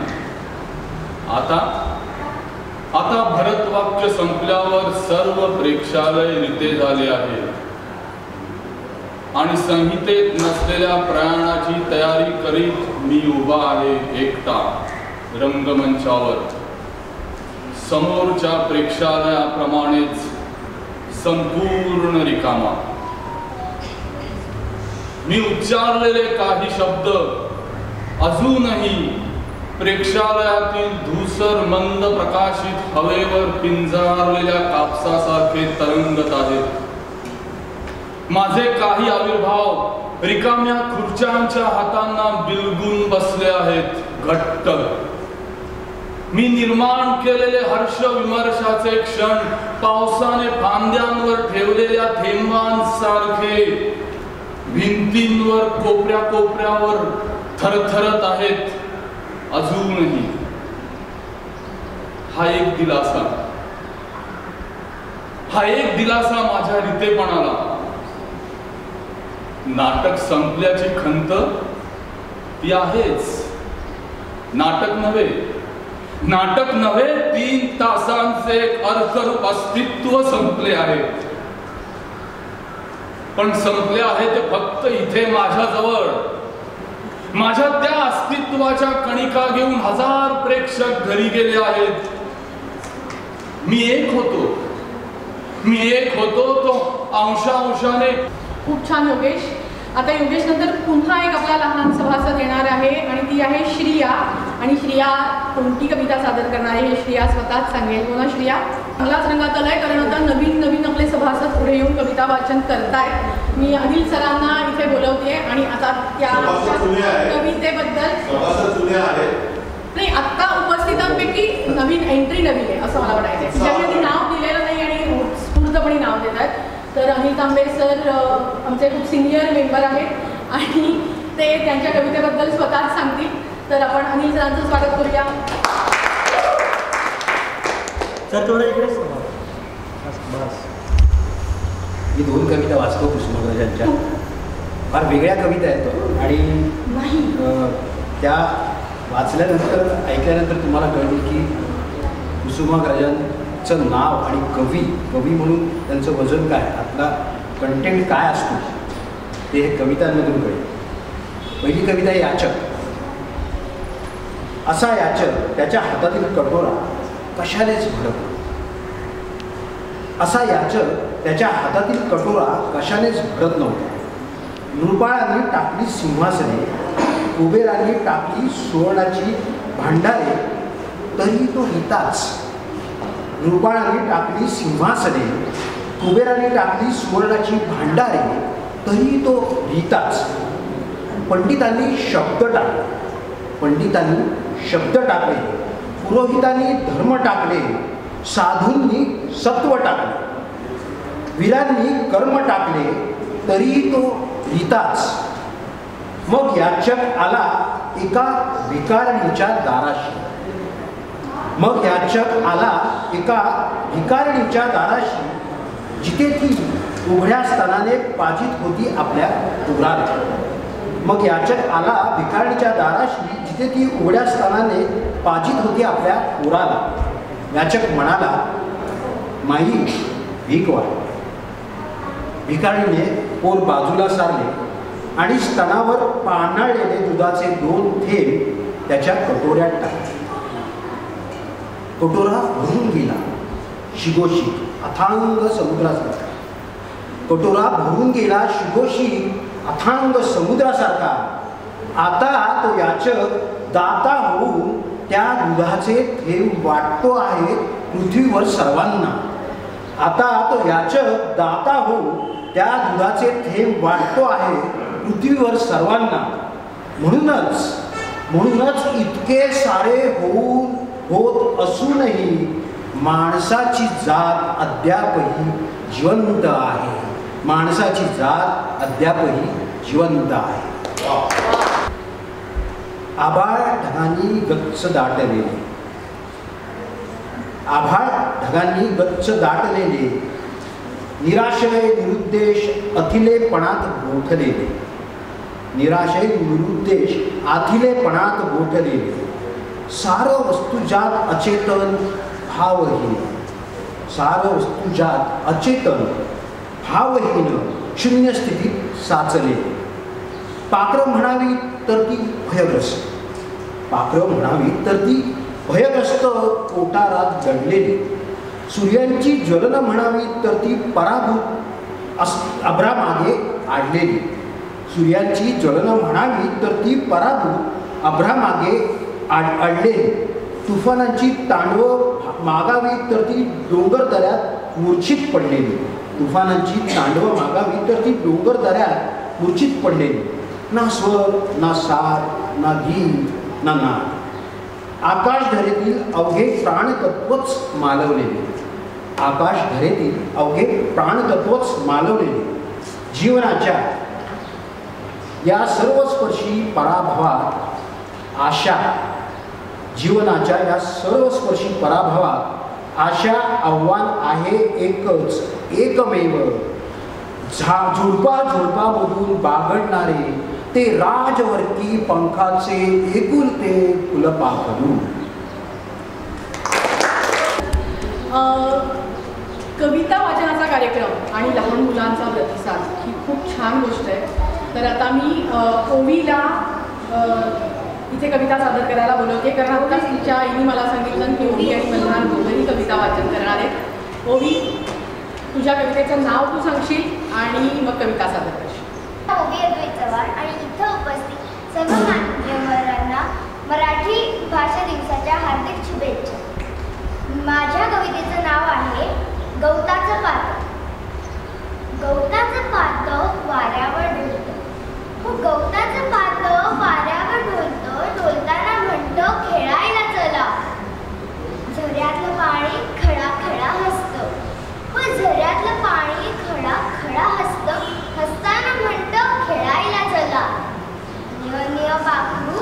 आता भरतवाक्य संपल्यावर सर्व प्रेक्षालय रिते झाले आहे आणि संहितेत नसलेल्या प्रयाणाची तयारी करीत मी उभा आहे एकटा रंगमंचावर. समोरच्या प्रेक्षालयाप्रमाणेच संपूर्ण रिकामा. मी उच्चारलेले काही शब्द अजूनही प्रेक्षालयातील धूसर मंद प्रकाशित हवेवर पिंजारलेल्या कापसासारखे तरंगत आहेत. माझे काही आविर्भाव रिकाम्या खुर्च्यांच्या हातांना बिलगून बसले आहेत घट्ट. मी निर्माण केलेले हर्ष विमर्शाचे क्षण पावसाने फांद्यांवर ठेवलेल्या थेंबांसारखे भिंतींवर कोपऱ्या कोपऱ्यावर थरथरत आहेत अजूनही. हा एक दिलासा माझ्या रितेपणाला. नाटक संपल्याची खंत ती आहेच. नाटक नव्हे 3 तासांचे अर्थरूप अस्तित्व संपले आहे. पण संपले आहे ते फक्त इथे माझ्याजवळ. माझ्या त्या अस्तित्वाच्या कणिका घेऊन हजार प्रेक्षक घरी गेले आहेत. मी एक होतो तो अंशाने. खूप छान योगेश. आता योगेश नंतर पुन्हा एक आपला लहान सभासद येणार आहे आणि ती आहे श्रिया. आणि श्रिया कोणती कविता सादर करणार आहे हे श्रिया स्वतःच सांगेल. बोला श्रिया. चांगलाच रंगात आलाय कारण आता नवीन आपले सभासद पुढे येऊन कविता वाचन करतायत. मी अनिल सरांना इथे बोलवते आणि आता त्या कवितेबद्दल नाही आत्ता उपस्थितांपैकी नवीन एंट्री आहे असं मला वाटायचं. ज्यांनी नाव दिलेलं नाही आणि स्फूर्तपणे नाव देत आहेत. तर अनिल तांबे सर आमचे खूप सिनियर मेंबर आहेत आणि ते त्यांच्या कवितेबद्दल स्वतःच सांगतील. तर आपण अनिल सरांचं स्वागत करूया. सर थोडं इकडेच मी 2 कविता वाचतो कुसुमाग्रजांच्या. फार वेगळ्या कविता आहेत आणि त्या वाचल्यानंतर ऐकल्यानंतर तुम्हाला कळेल की कुसुमाग्रजांचं नाव आणि कवी म्हणून त्यांचं वजन काय, आतला कंटेंट काय असतो ते हे कवितांमधून कळेल. पहिली कविता आहे याचक. असा याचक त्याच्या हातातील कटोरा कशानेच भडकला. असा याचक त्याच्या हातातील कटोरा कशानेच भरत नव्हता. नृपाळांनी टाकली सिंहासने, कुबेरांनी टाकली सुवर्णाची भांडारे, तरी तो हिताच. नृपाळांनी टाकली सिंहासने, कुबेरांनी टाकली सुवर्णाची भांडारे, तरी तो हिताच. पंडितांनी शब्द टाकले, पुरोहितांनी धर्म टाकले, साधूंनी सत्व टाकले, वीरांनी कर्म टाकले, तरी तो हिताच. मग याचक आला एका भिकारणीच्या दाराशी, जिथे ती उघड्या स्तनाने पाजित होती आपल्या उराला. मग याचक आला भिकारणीच्या दाराशी, जिथे ती उघड्या स्तनाने पाजित होती आपल्या उराला. याचक म्हणाला, माई भीक वाढ. भिकारीने पोर बाजूला सारले आणि स्तनावर पानाळलेले दुधाचे 2 थेंब त्याच्या कटोऱ्यात टाकले. कटोरा भरून गेला शिगोशी अथांग समुद्रासारखा. कटोरा भरून गेला शिगोशी अथांग समुद्रासारखा. आता तो याचक दाता होऊन त्या दुधाचे थेंब वाटतो आहे पृथ्वीवर सर्वांना. आता तो याचक दाता होऊन त्या दुधाचे थेंब वाटतो आहे पृथ्वीवर सर्वांना. म्हणूनच इतके सारे होत असूनही माणसाची जात अद्यापही जिवंत आहे. माणसाची जात अद्यापही जिवंत आहे. आभाळ ढगांनी गच्च दाटले. आभाळ ढगांनी गच्च दाटलेले, निराशय निरुद्देश अथिलेपणात गोठलेले, निराशय निरुद्देश आथिलेपणात गोठलेले, सार वस्तुजात अचेतन भावहीन, सार वस्तुजात अचेतन भावहीन शून्य स्थितीत साचलेले, पाखरं म्हणावी तर ती भयग्रस्त, पाखरं म्हणावी तर ती भयग्रस्त कोटारात दडलेली, सूर्यांची ज्वलन म्हणावी तर ती पराभूत अभ्रामागे आडलेली, सूर्यांची ज्वलन म्हणावी तर ती पराभूत अभ्रामागे आडलेली, तुफानांची तांडवं मागावी तर ती डोंगर दऱ्यात मूर्छित पडलेली, तुफानांची तांडवं मागावी तर ती डोंगर दऱ्यात मूर्छित पडलेली, ना स्वर ना सार ना गीत ना नाद, आकाश धरेतील अवघे प्राणतत्वच मालवलेले, आकाश धरेतील अवघे प्राणतत्वच मालवलेले, जीवनाच्या या सर्वस्पर्शी पराभवात आशा, जीवनाच्या या सर्वस्पर्शी पराभवात आशा आव्हान आहे एकच, एकमेव, झुडपा झुडपामधून बागडणारे ते राजवर्ती पंखाचे एकुलते फुलपाखरू. कविता वाचनाचा कार्यक्रम आणि लहान मुलांचा प्रतिसाद ही खूप छान गोष्ट आहे. तर आता मी ओवीला इथे कविता सादर करायला बोलवते, कारण आत्ताच तिच्या आईने मला सांगितलं की ओवी आणि मल्हार दोघंही कविता वाचन करणार आहेत. ओवी, तुझ्या कवितेचं नाव तू सांगशील आणि मग कविता सादर करशील. ओवी अद्वैत चव्हाण आणि इथं उपस्थित सर्व मान्यवरांना मराठी भाषा दिवसाच्या हार्दिक शुभेच्छा. माझ्या कवितेचं नाव आहे गवताचं पात. गवताचं पात वाऱ्यावर ढोलतं, हो गवताचं पात वाऱ्यावर ढोलतं, ढोलताना म्हणतं खेळायला चला. झऱ्यातलं पाणी खळा खळा हसतं, हो झऱ्यातलं पाणी खळा खळा हसतं, हसताना म्हणतं खेळायला चला. निय निय पाखरू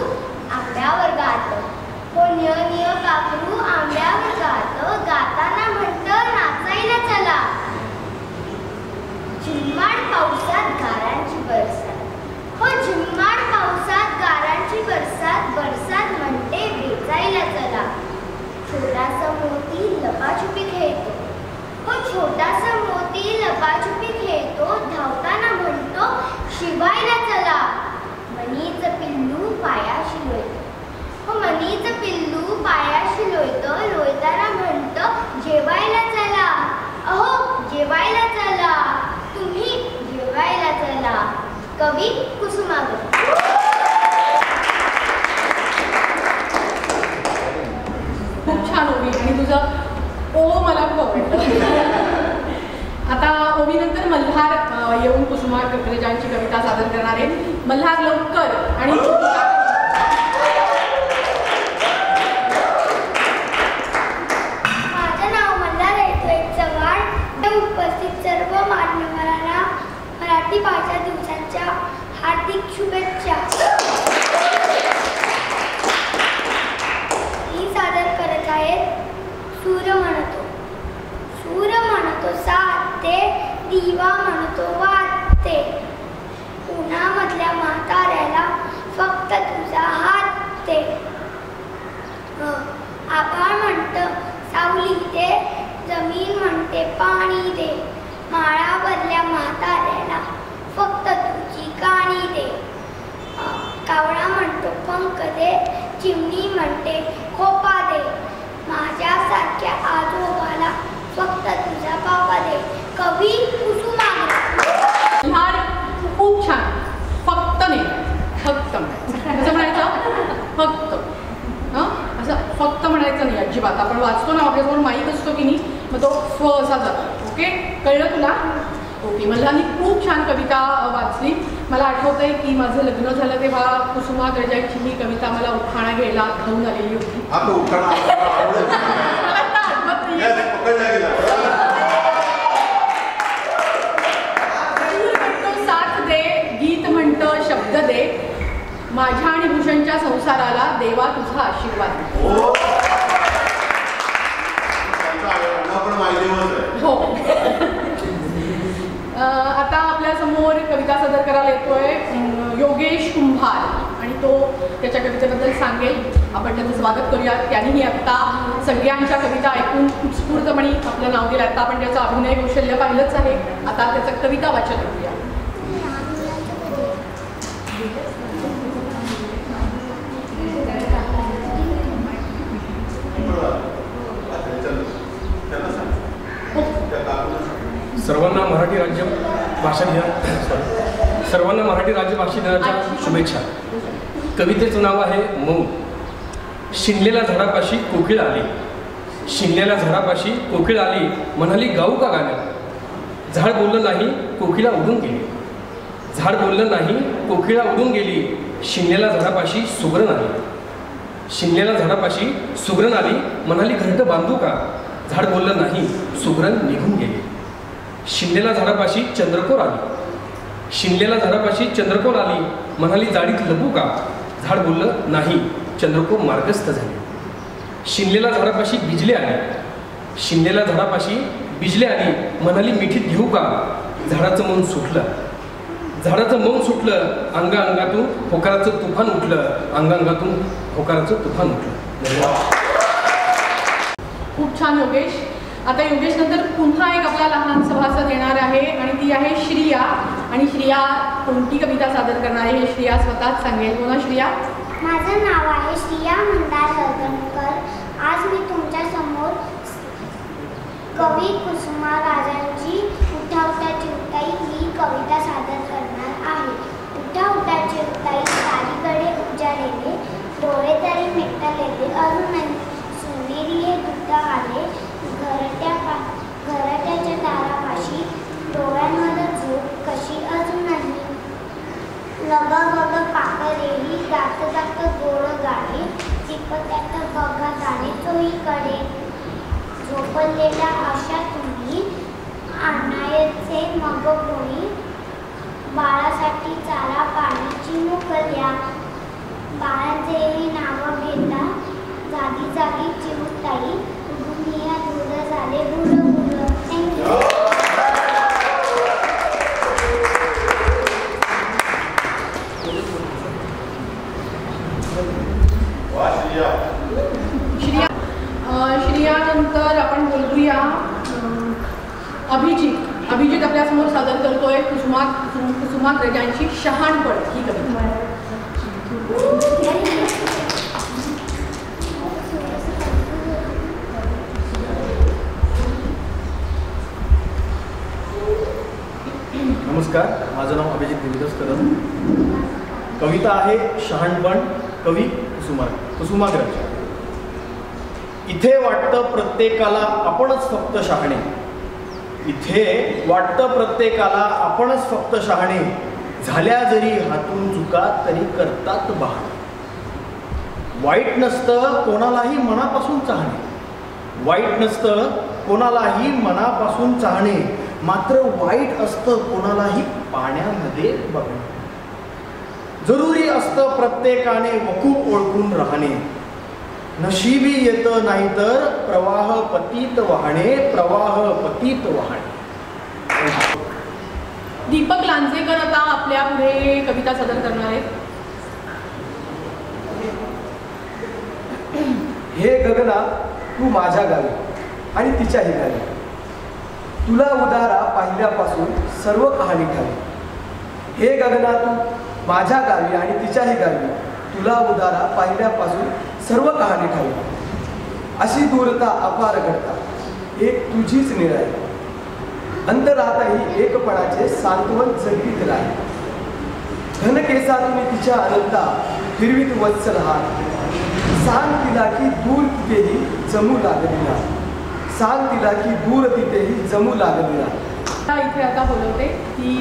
आंब्यावर गातं, हो निय निय पाखरू आंब्यावर गातं, गाताना म्हणतं नाचायला चला. झिम्माड पावसात गारांची बरसात, हो झिम्माड पावसात गारांची बरसात, बरसात म्हणते वेचायला चला. छोटासा मोती लपाछुपी खेळतो, हो छोटासा मोती लपाछुपी खेळतो, धावताना म्हणतो शिवायला चला. मनीचं पिल्लू पायाशी लोळतं, हो मनीचं पिल्लू पायाशी लोळतं, लोळताना म्हणतं जेवायला चला. अहो जेवायला चला, तुम्ही जेवायला चला. कवी कुसुमाग्रज. खूप छान ओवी, आणि तुझं ओ मला खूप आवडलं. आता ओवीनंतर मल्हार येऊन कुसुमाग्रजांची कविता सादर करणार आहे. मल्हार लवकर. आणि माझं नाव मल्हार अद्वैत चव्हाण. उपस्थित सर्व मान्यवरांना मराठी भाषा दिवसाच्या हार्दिक शुभेच्छा. मी सादर करत आहे सूर म्हणतो. सूर म्हणतो साते, दिवा म्हणतो वाजते, उन्हामधल्या म्हाताऱ्याला फक्त तुझा हात दे. आभाळ म्हणतं सावली दे, जमीन म्हणते पाणी दे, माळावरल्या म्हाताऱ्याला फक्त तुझी काणी दे. कावळा म्हणतो पंख दे, चिमणी म्हणते खोपा दे, माझ्यासारख्या आजोबाला फक्त तुझा बाबा दे. कवी कुसुमाग्रज. मल्हार खूप छान. फक्त नाही, फक्त असं म्हणायचं, फक्त असं फक्त म्हणायचं नाही अजिबात. आपण वाचतो ना, आपल्यासमोर माईक असतो की नाही, मग तो फ असा जातो. ओके, कळलं तुला? ओके. मल्हारनी खूप छान कविता वाचली. मला आठवतंय की माझं लग्न झालं तेव्हा कुसुमाग्रजांची ही कविता मला उखाणा घ्यायला घेऊन आलेली होती. साथ दे, गीत म्हणतं शब्द दे, माझ्या आणि भूषणच्या संसाराला देवा तुझा आशीर्वाद. आता आपल्या समोर कविता सादर करायला येतोय योगेश कुंभार आणि तो त्याच्या कवितेबद्दल सांगेल. आपण त्याचं स्वागत करूया. त्यांनीही आता सगळ्यांच्या कविता ऐकून उत्स्फूर्तपणे आपलं नाव दिलं. आता आपण त्याचं अभिनय कौशल्य पाहिलंच आहे. आता त्याचं कविता वाचन करूया. सर्वांना मराठी राज्य भाषा सर्वांना मराठी राज्य भाषा दिनाच्या शुभेच्छा. कवितेचं नाव आहे मऊ. शिनलेल्या झाडापाशी कोकिळ आली, शिनलेल्या झाडापाशी कोकिळ आली, म्हणाली गाऊ का गाणं. झाड बोललं नाही कोकिळा उडून गेली, झाड बोललं नाही कोकिळा उडून गेली. शिनलेल्या झाडापाशी सुगरण आली, शिनलेल्या झाडापाशी सुगरण आली, म्हणाली घरटं बांधू का. झाड बोललं नाही सुगरण निघून गेली. शिनलेल्या झाडापाशी चंद्रकोर आली, शिनलेल्या झाडापाशी चंद्रकोर आली, म्हणाली जाडीत लपू का. झाड बोललं नाही चंद्रकोर मार्गस्थ झाली. शिनलेल्या झाडापाशी बिजले आली, शिनलेल्या झाडापाशी बिजले आली, म्हणाली मिठीत घेऊ का. झाडाचं मौन सुटलं, झाडाचं मौन सुटलं, अंगातून होकाराचं तुफान उठलं, अंगातून होकाराचं तुफान उठलं. खूप छान योगेश. आता योगेश नंतर पुन्हा एक आपला लहान सभासद येणार आहे आणि ती आहे श्रिया. आणि श्रिया कोणती कविता सादर करणार आहे हे श्रिया स्वतःच सांगेल. बोला श्रिया. माझं नाव आहे श्रिया मंदार हळदणकर. आज मी तुमच्या समोर कवी कुसुमा राजांची उठा उठा चिवताई ही कविता सादर करणार आहे. उठा उठा चिवताई सारीकडे उजाडलेले, डोळे तरी मिटलेले, अजूनही सोनेरी हे दूध आले. घराट्याच्या दारापाशी डोळ्यांमध्ये झोप कशी अजूनही. लग बग पाकरेही गात गात गोड गाणे, चिपत्यात बघा गाणे चोहीकडे. झोपलेल्या आशा तुम्ही आणायचे मग कोणी, बाळासाठी चारा पाण्याची मोकल्या. बाळांचेही नाव घेता जागी जागी चिवताई, दुनिया दूर झाले बुर बुर. थँक्यू. श्रियानंतर आपण बोलूया अभिजित. अभिजित आपल्यासमोर सादर करतोय कुसुमाग्रजांची शहाणपण ही कविता. नमस्कार, माझं नाव अभिजित देवदास कदम. कविता आहे शहाणपण, कवी कुसुमाग्रज. इथे वाटतं प्रत्येकाला आपणच फक्त शहाणे, इथे वाटतं प्रत्येकाला आपणच फक्त शहाणे. झाल्या जरी हातून चुका तरी करतात बहाणे. वाईट नसतं कोणालाही मनापासून चाहणे, वाईट नसतं कोणालाही मनापासून चाहणे, मात्र वाईट असतं कोणालाही पाण्यामध्ये बघणे. जरुरी असतं प्रत्येकाने वकूफ ओळखून राहणे. नशिबी येतं नाहीतर प्रवाह पतीत वाहणे, प्रवाह पतीत वाहणे. दीपक लांजेकर आता आपल्या पुढे कविता सादर करणार आहेत. हे गगना तू माझ्या गावी आणि तिच्याही गावी, तुला उदारा पाहिल्यापासून सर्व कहाणी ठावी. हे गगना तू माझ्या गावी आणि तिच्याही गावी, तुला उदारा पाहिल्यापासून सर्व कहाणी ठावी. अशी दूरता अपार घडता एक तुझीच निराई, अंतरातही एकपणाचे सांत्वन जगवीत राही. घनकेसातून तिच्या अनंता फिरवीत वत्सल हात, सांग तिला की दूर तिथेही जमू लागलेला, सांग तिला की दूर तिथेही जमू लागलेला. इथे आता बोलवते ती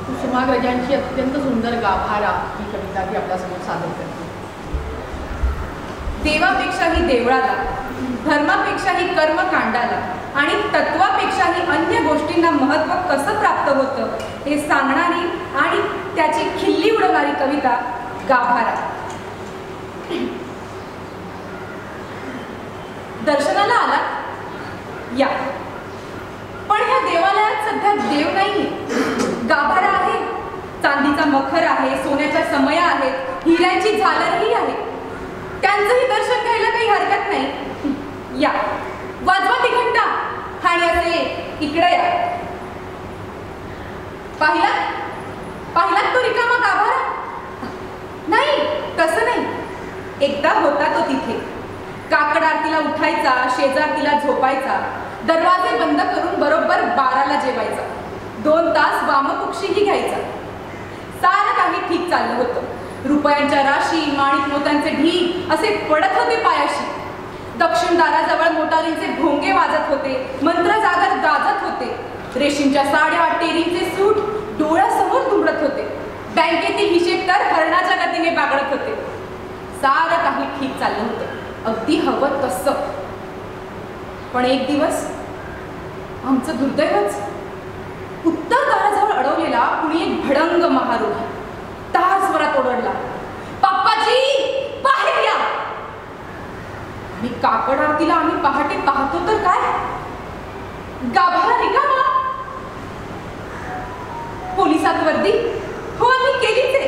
कुसुमाग्रजांची अत्यंत सुंदर गाभारा ही कविता ती आपल्यासमोर सादर करते. देवापेक्षाही देवळाला, धर्मापेक्षाही कर्मकांडाला आणि तत्वापेक्षाही अन्य गोष्टींना महत्त्व कसं प्राप्त होतं हे सांगणारी आणि त्याची खिल्ली उडवणारी कविता गाभारा. दर्शनाला आला या, पण ह्या गाभाऱ्यात देव नाही, गाभारा आहे. चांदीचा मखर आहे, सोन्याच्या समया आहेत, हिऱ्यांची झालरही आहे. त्यांचंही दर्शन घ्यायला काही हरकत नाही. या, वाजवा ती घंटा आणि असे इकडे या. पाहिलात तो रिकामा गाभारा? नाही, तसं नाही. एकदा होता तो तिथे. काकड आरतीला उठायचा, शेजारतीला झोपायचा, दरवाजे बंद करून बरोबर 12ला जेवायचा, 2 तास वामकुक्षीही घ्यायचा. सारं काही ठीक चाललं होतं. रुपयांच्या राशी, माणिक मोत्यांचे ढीग असे पडत होते पायाशी. दक्षिण दाराजवळ मोटारींचे भोंगे वाजत होते, मंत्र जागर गाजत होते. रेशीमच्या साड्या, टेरींचे सूट डोळ्यासमोर दुमडत होते. बँकेतील हिशेब तर हरणाच्या गतीने बागडत होते. सारं काही ठीक चाललं होतं, अगदी हवं तसं. पण एक दिवस आमचं दुर्दैवच. उत्तर दाराजवळ अडवलेला कुणी एक भडंग महारोगी तार स्वरात ओरडला, "बाप्पाजी, बाहेर या!" आणि काकड आरतीला आम्ही पहाटे पाहतो तर काय, गाभारा रिकामा. पोलिसात वर्दी हो आम्ही केलीच आहे.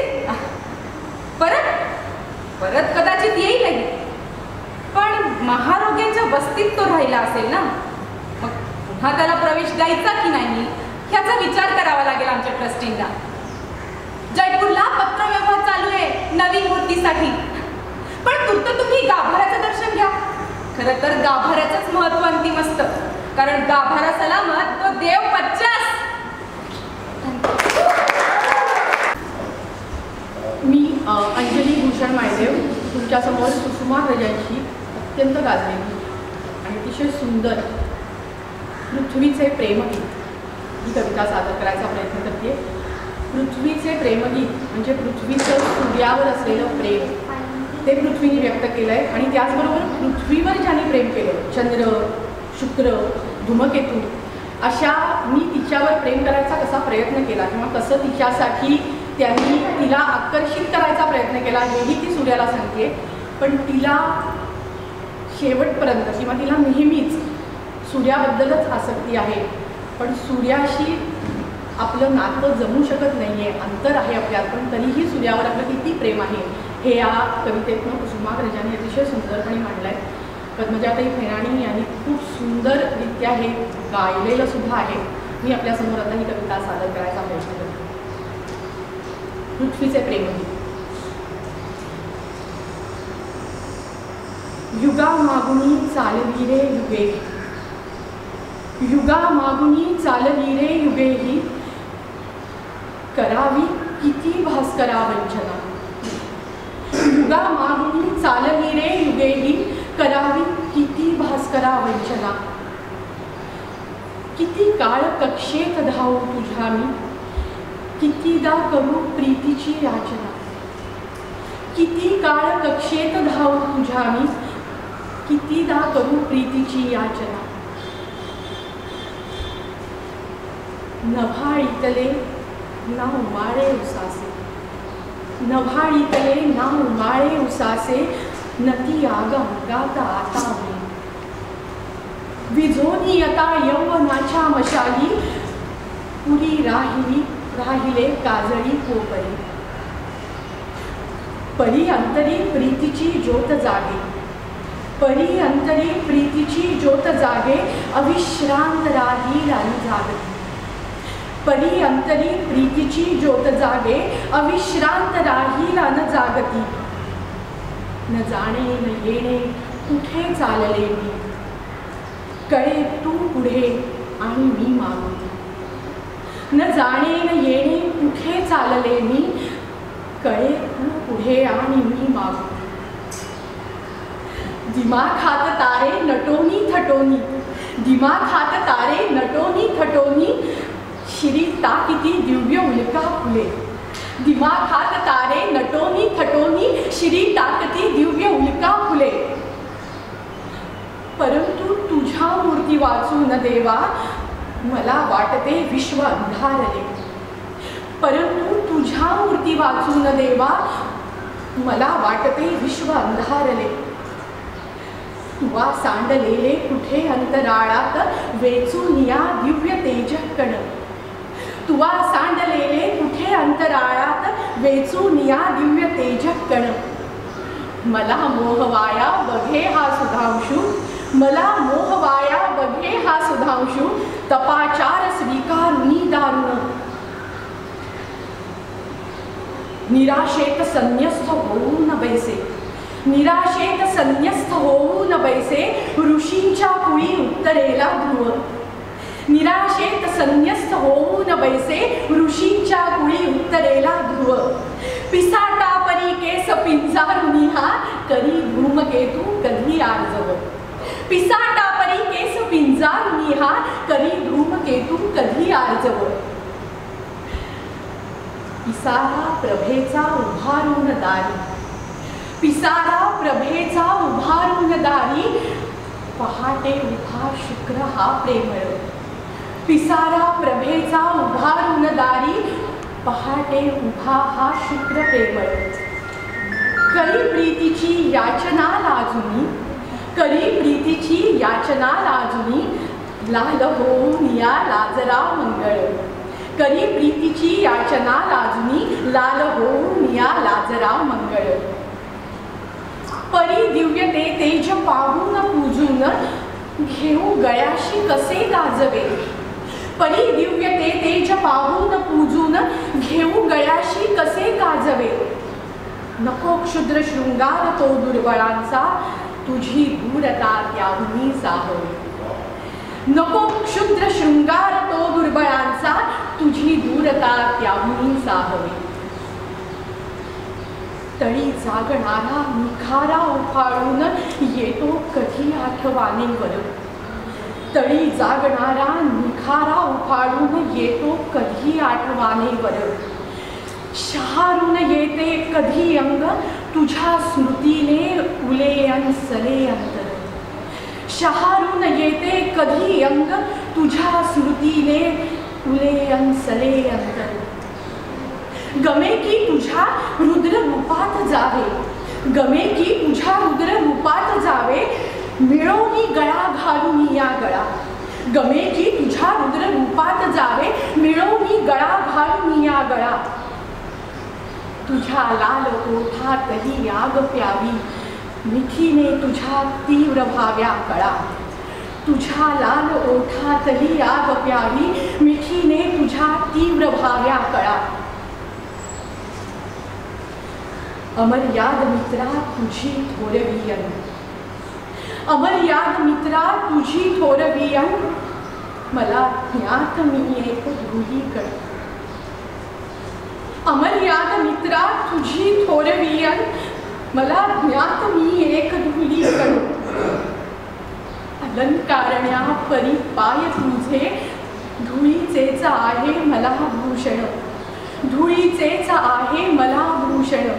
परत कदाचित येईलही, पण महारोग्यांच्या वस्तीत तो राहिला असेल ना, मग पुन्हा त्याला प्रवेश द्यायचा की नाही ह्याचा विचार करावा लागेल आमच्या ट्रस्टींना. जयपूरला पत्रव्यवहार चालू आहे नवीन मूर्तीसाठी, पण तूर्त तुम्ही गाभाऱ्याचं दर्शन घ्या. खरं तर गाभाऱ्याचंच महत्व अंतिम असतं, कारण गाभारा सलामत तो देव 50. मी अंजली भूषण मायदेव तुमच्यासमोर कुसुमाग्रजांची अत्यंत गाजलेली आणि अतिशय सुंदर पृथ्वीचे प्रेमगीत ही कविता सादर करायचा प्रयत्न करते. पृथ्वीचे प्रेमगीत म्हणजे पृथ्वीचं सूर्यावर असलेलं प्रेम ते पृथ्वीने व्यक्त केलं आहे. आणि त्याचबरोबर पृथ्वीवर ज्याने प्रेम केलं, चंद्र, शुक्र, धूमकेतू, अशा मी तिच्यावर प्रेम करायचा कसा प्रयत्न केला किंवा कसं तिच्यासाठी त्यांनी तिला आकर्षित करायचा प्रयत्न केला हेही ती सूर्याला सांगते. पण तिला शेवटपर्यंत किंवा तिला नेहमीच सूर्याबद्दलच आसक्ती आहे, पण सूर्याशी आपलं नातं जमू शकत नाही आहे, अंतर आहे आपल्यात, पण तरीही सूर्यावर आपलं किती प्रेम आहे हे या कवितेतनं कुसुमाग्रजांनी अतिशय सुंदरपणे मांडलं आहे. पद्मजाताई फेराणी यांनी खूप सुंदररित्या हे गायलेलं सुद्धा आहे. मी आपल्यासमोर आता ही कविता सादर करायचा प्रयत्न करते. पृथ्वीचे प्रेमगीत. युगा मागुनी चालवी रे युगेही, युगा मागुनी चालवी रे युगेही, करावी किती भास्करा वंचना. युगा मागुनी चालवी रे युगेही, करावी किती भास्करा वंचना. किती काळ कक्षेत धावू तुझ्या मी, कितीदा करू प्रीतीची याचना. किती काळ कक्षेत धावू तुझ्या मी, कितीदा करू प्रीतीची याचना. नभाळीतले ना उमाळे उसासे, नभाळीतले ना उमाळे उसासे, नती आग अंगात आता होई. विझोनी आता यौवनाच्या मशाली, पुरी राहिले काजळी कोपरी. परी अंतरी प्रीतीची ज्योत जागे, परी अंतरी प्रीतीची ज्योत जागे, अविश्रांत राहील आणि जागती. परी अंतरी प्रीतीची ज्योत जागे, अविश्रांत राहील आणि जागती. न जाणे न येणे कुठे चालले मी, कळे तू पुढे आणि मी मागे. न जाणे न येणे कुठे चालले मी, कळे तू पुढे आणि मी मागे. दिमाखात तारे नटोनी थटोनी, दिमाखात तारे नटोनी थटोनी, श्री ताकिती दिव्य उल्का फुले. दिमाखात तारे नटोनी थटोनी, श्री ताकती दिव्य उल्का फुले. परंतु तुझ्या मूर्ती वाचून देवा, मला वाटते विश्व अंधारले. परंतु तुझ्या मूर्ती वाचून देवा, मला वाटते विश्व अंधारले. तुवा सांडलेले कुठे अंतराळात, वेचून या दिव्य तेजकण. तुवा सांडलेले कुठे अंतराळात वेचून या दिव्य तेजकण. मला मोहवाया बघे हा सुधांशू, मला मोहवाया बघे हा सुधांशू, तपाचार स्वीकारुनी दारुण. निराशेत संन्यस्त होऊ न बैसे, निराशेत संन्यस्त होऊ न बैसे, ऋषींच्या कुळी उत्तरेला ध्रुव. निराशेत संन्यस्त होऊ न बैसे, ऋषींच्या कुळी उत्तरेला ध्रुव. पिसाटा परी केस पिंजारुनी हा, करी धूमकेतू कधी आर्जव. पिसाटा परी केस पिंजारुनी हा, करी धूमकेतू कधी आर्जव. पिसारा प्रभेचा उभारून दारी, पिसारा प्रभेचा उभारून दारी, पहाटे उभा शुक्र हा प्रेमळ. पिसारा प्रभेचा उभारून दारी, पहाटे उभा हा शुक्र प्रेमळ. करी प्रीतीची याचना लाजुनी, करी प्रीतीची याचना लाजुनी, लाल होऊन या लाजराव मंगळ. करी प्रीतीची याचना लाजुनी, लाल होऊन या लाजराव मंगळ. परी दिव्य ते तेज पाहून पूजून, घेऊ गळ्याशी कसे गाजवे. परी दिव्य ते तेज पाहून पूजून, घेऊ गळ्याशी कसे गाजवे. नको क्षुद्र शृंगार तो दुर्बळांचा, तुझी दूरता त्याहूनही साहवे. नको क्षुद्र शृंगार तो दुर्बळांचा, तुझी दूरता त्याहूनही साहवे. तळी जागणारा निखारा उफाळून, येतो कधी आठवाने वर. तळी जागणारा निखारा उफाळून, येतो कधी आठवाने वर. शहारून येते कधी अंग, तुझ्या स्मृतीने उलेयन सले अंतर. शहारून येते कधी अंग, तुझ्या स्मृतीने उलेयन सले अंतर. गमे की तुझ्या रुद्र रूपात जावे, गमे की तुझ्या रुद्र रूपात जावे, मिळवणी गळा घालून या गळा. गमे की तुझ्या रुद्र रूपात जावे, मिळवणी गळा घालून या गळा. तुझ्या लाल ओठातही आग प्यावी, मिठीने तुझ्या तीव्र भाव्या कळा. तुझ्या लाल ओठातही आग प्यावी, मिठीने तुझ्या तीव्र भाव्या कळा. अमर्याद मित्रा तुझी थोरवियन, अमर्याद मित्रा तुझी थोरवियन, मला ज्ञात मी एक धुळीकण. अमर्याद मित्रा तुझी थोरवियन, मला ज्ञात मी एक धुळीकण. अलंकारण्या परी पाय तुझे, धुळीचेच आहे मला भूषण. धुळीचेच आहे मला भूषण.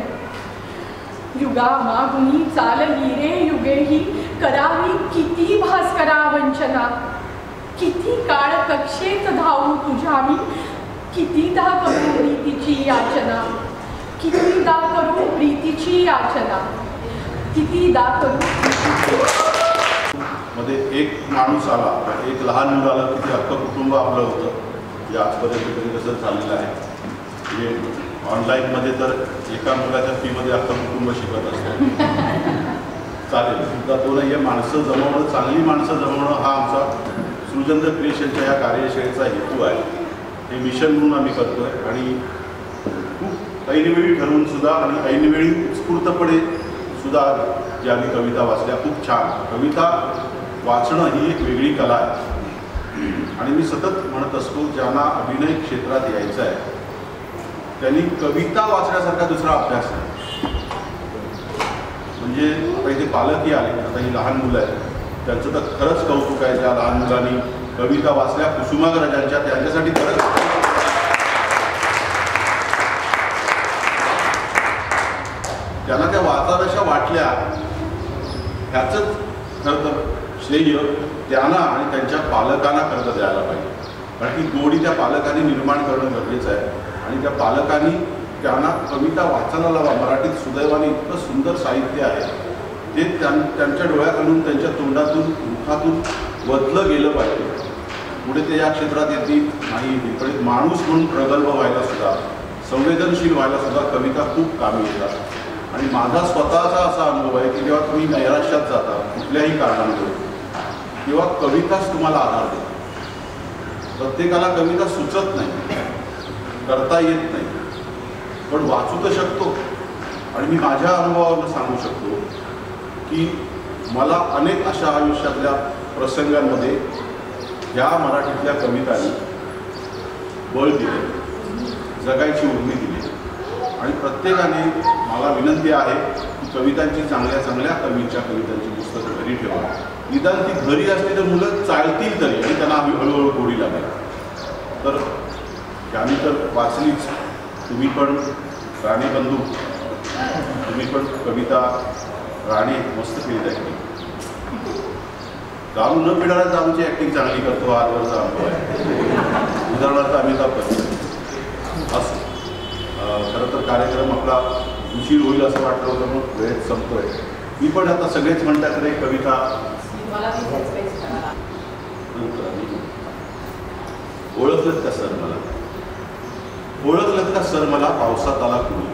युगा मागुनी चालली रे युगेही, करावी किती भास्करा वंचना. किती काळ कक्षेत धावू तुझ्या मी, कितीदा करू प्रीतीची याचना. कितीदा करू प्रीतीची याचना. कितीदा करू. मध्ये एक माणूस आला, एक लहान मुलं आलं, किती अख्खं कुटुंब आपलं होतं. जे आजपर्यंत कधी कसं चाललेलं आहे. म्हणजे ऑनलाईनमध्ये तर एका मुलाच्या फीमध्ये अख्खं कुटुंब शिकत असतं. चालेल, सुद्धा तो नाही. माणसं जमवणं, चांगली माणसं जमवणं हा आमचा सृजन क्रिएशनच्या या कार्यशाळेचा हेतू आहे. हे मिशन म्हणून आम्ही करतो आहे. आणि खूप ऐनवेळी ठरवून सुद्धा आणि ऐनवेळी उत्स्फूर्तपणे सुद्धा जी आम्ही कविता वाचल्या, खूप छान. कविता वाचणं ही एक वेगळी कला आहे. आणि मी सतत म्हणत असतो, ज्यांना अभिनय क्षेत्रात यायचं आहे त्यांनी कविता वाचण्यासारखा दुसरा अभ्यास नाही. म्हणजे आता इथे पालकही आले, आता ही लहान मुलं आहेत, त्यांचं तर खरंच कौतुक आहे. ज्या लहान मुलांनी कविता वाचल्या कुसुमाग्रजांच्या, त्यांच्यासाठी खरंच त्यांना त्या वाचाव्याशा वाटल्या. ह्याचंच खरं तर श्रेय त्यांना आणि त्यांच्या पालकांना खरं तर द्यायला पाहिजे. कारण ती गोडी त्या पालकांनी निर्माण करणं गरजेचं आहे. आणि त्या पालकांनी त्यांना कविता वाचायला लावा. मराठीत सुदैवाने इतकं सुंदर साहित्य आहे, ते त्यांच्या डोळ्याखालून, त्यांच्या तोंडातून, मुखातून वधलं गेलं पाहिजे. पुढे ते या क्षेत्रात येतील आणि इकडे माणूस म्हणून प्रगल्भ व्हायला सुद्धा, संवेदनशील व्हायला सुद्धा कविता खूप कामी येतात. आणि माझा स्वतःचा असा अनुभव आहे की जेव्हा तुम्ही नैराश्यात जाता कुठल्याही कारणामुळे, तेव्हा कविताच तुम्हाला आधार देते. प्रत्येकाला कविता सुचत नाही, करता येत नाही, पण वाचू तर शकतो. आणि मी माझ्या अनुभवावरून सांगू शकतो की मला अनेक अशा आयुष्यातल्या प्रसंगांमध्ये ह्या मराठीतल्या कवितांनी बळ दिले, जगायची उर्मी दिली. आणि प्रत्येकाने मला विनंती आहे की कवितांची चांगल्या चांगल्या कवीच्या कवितांची पुस्तकं घरी ठेवा. निदान ती घरी असली तर मुलं चालतील तरी आणि त्यांना हळूहळू गोडी लागेल. तर त्यांनी तर वाचलीच. तुम्ही पण राणे बंधू, तुम्ही पण कविता राणे मस्त केली आहे. दारू न पिणारा दारूची ॲक्टिंग चांगली करतो, आजवरचा अनुभव आहे. उदाहरणार्थ अमिताभ बच्चन. असं खरं तर कार्यक्रम आपला उशीर होईल असं वाटलं होतं, मग वेळेत संपतोय. मी पण आता सगळेच म्हणतात रे कविता ओळखलं का सर मला, ओळखलं का सर मला पावसात आला कुणी,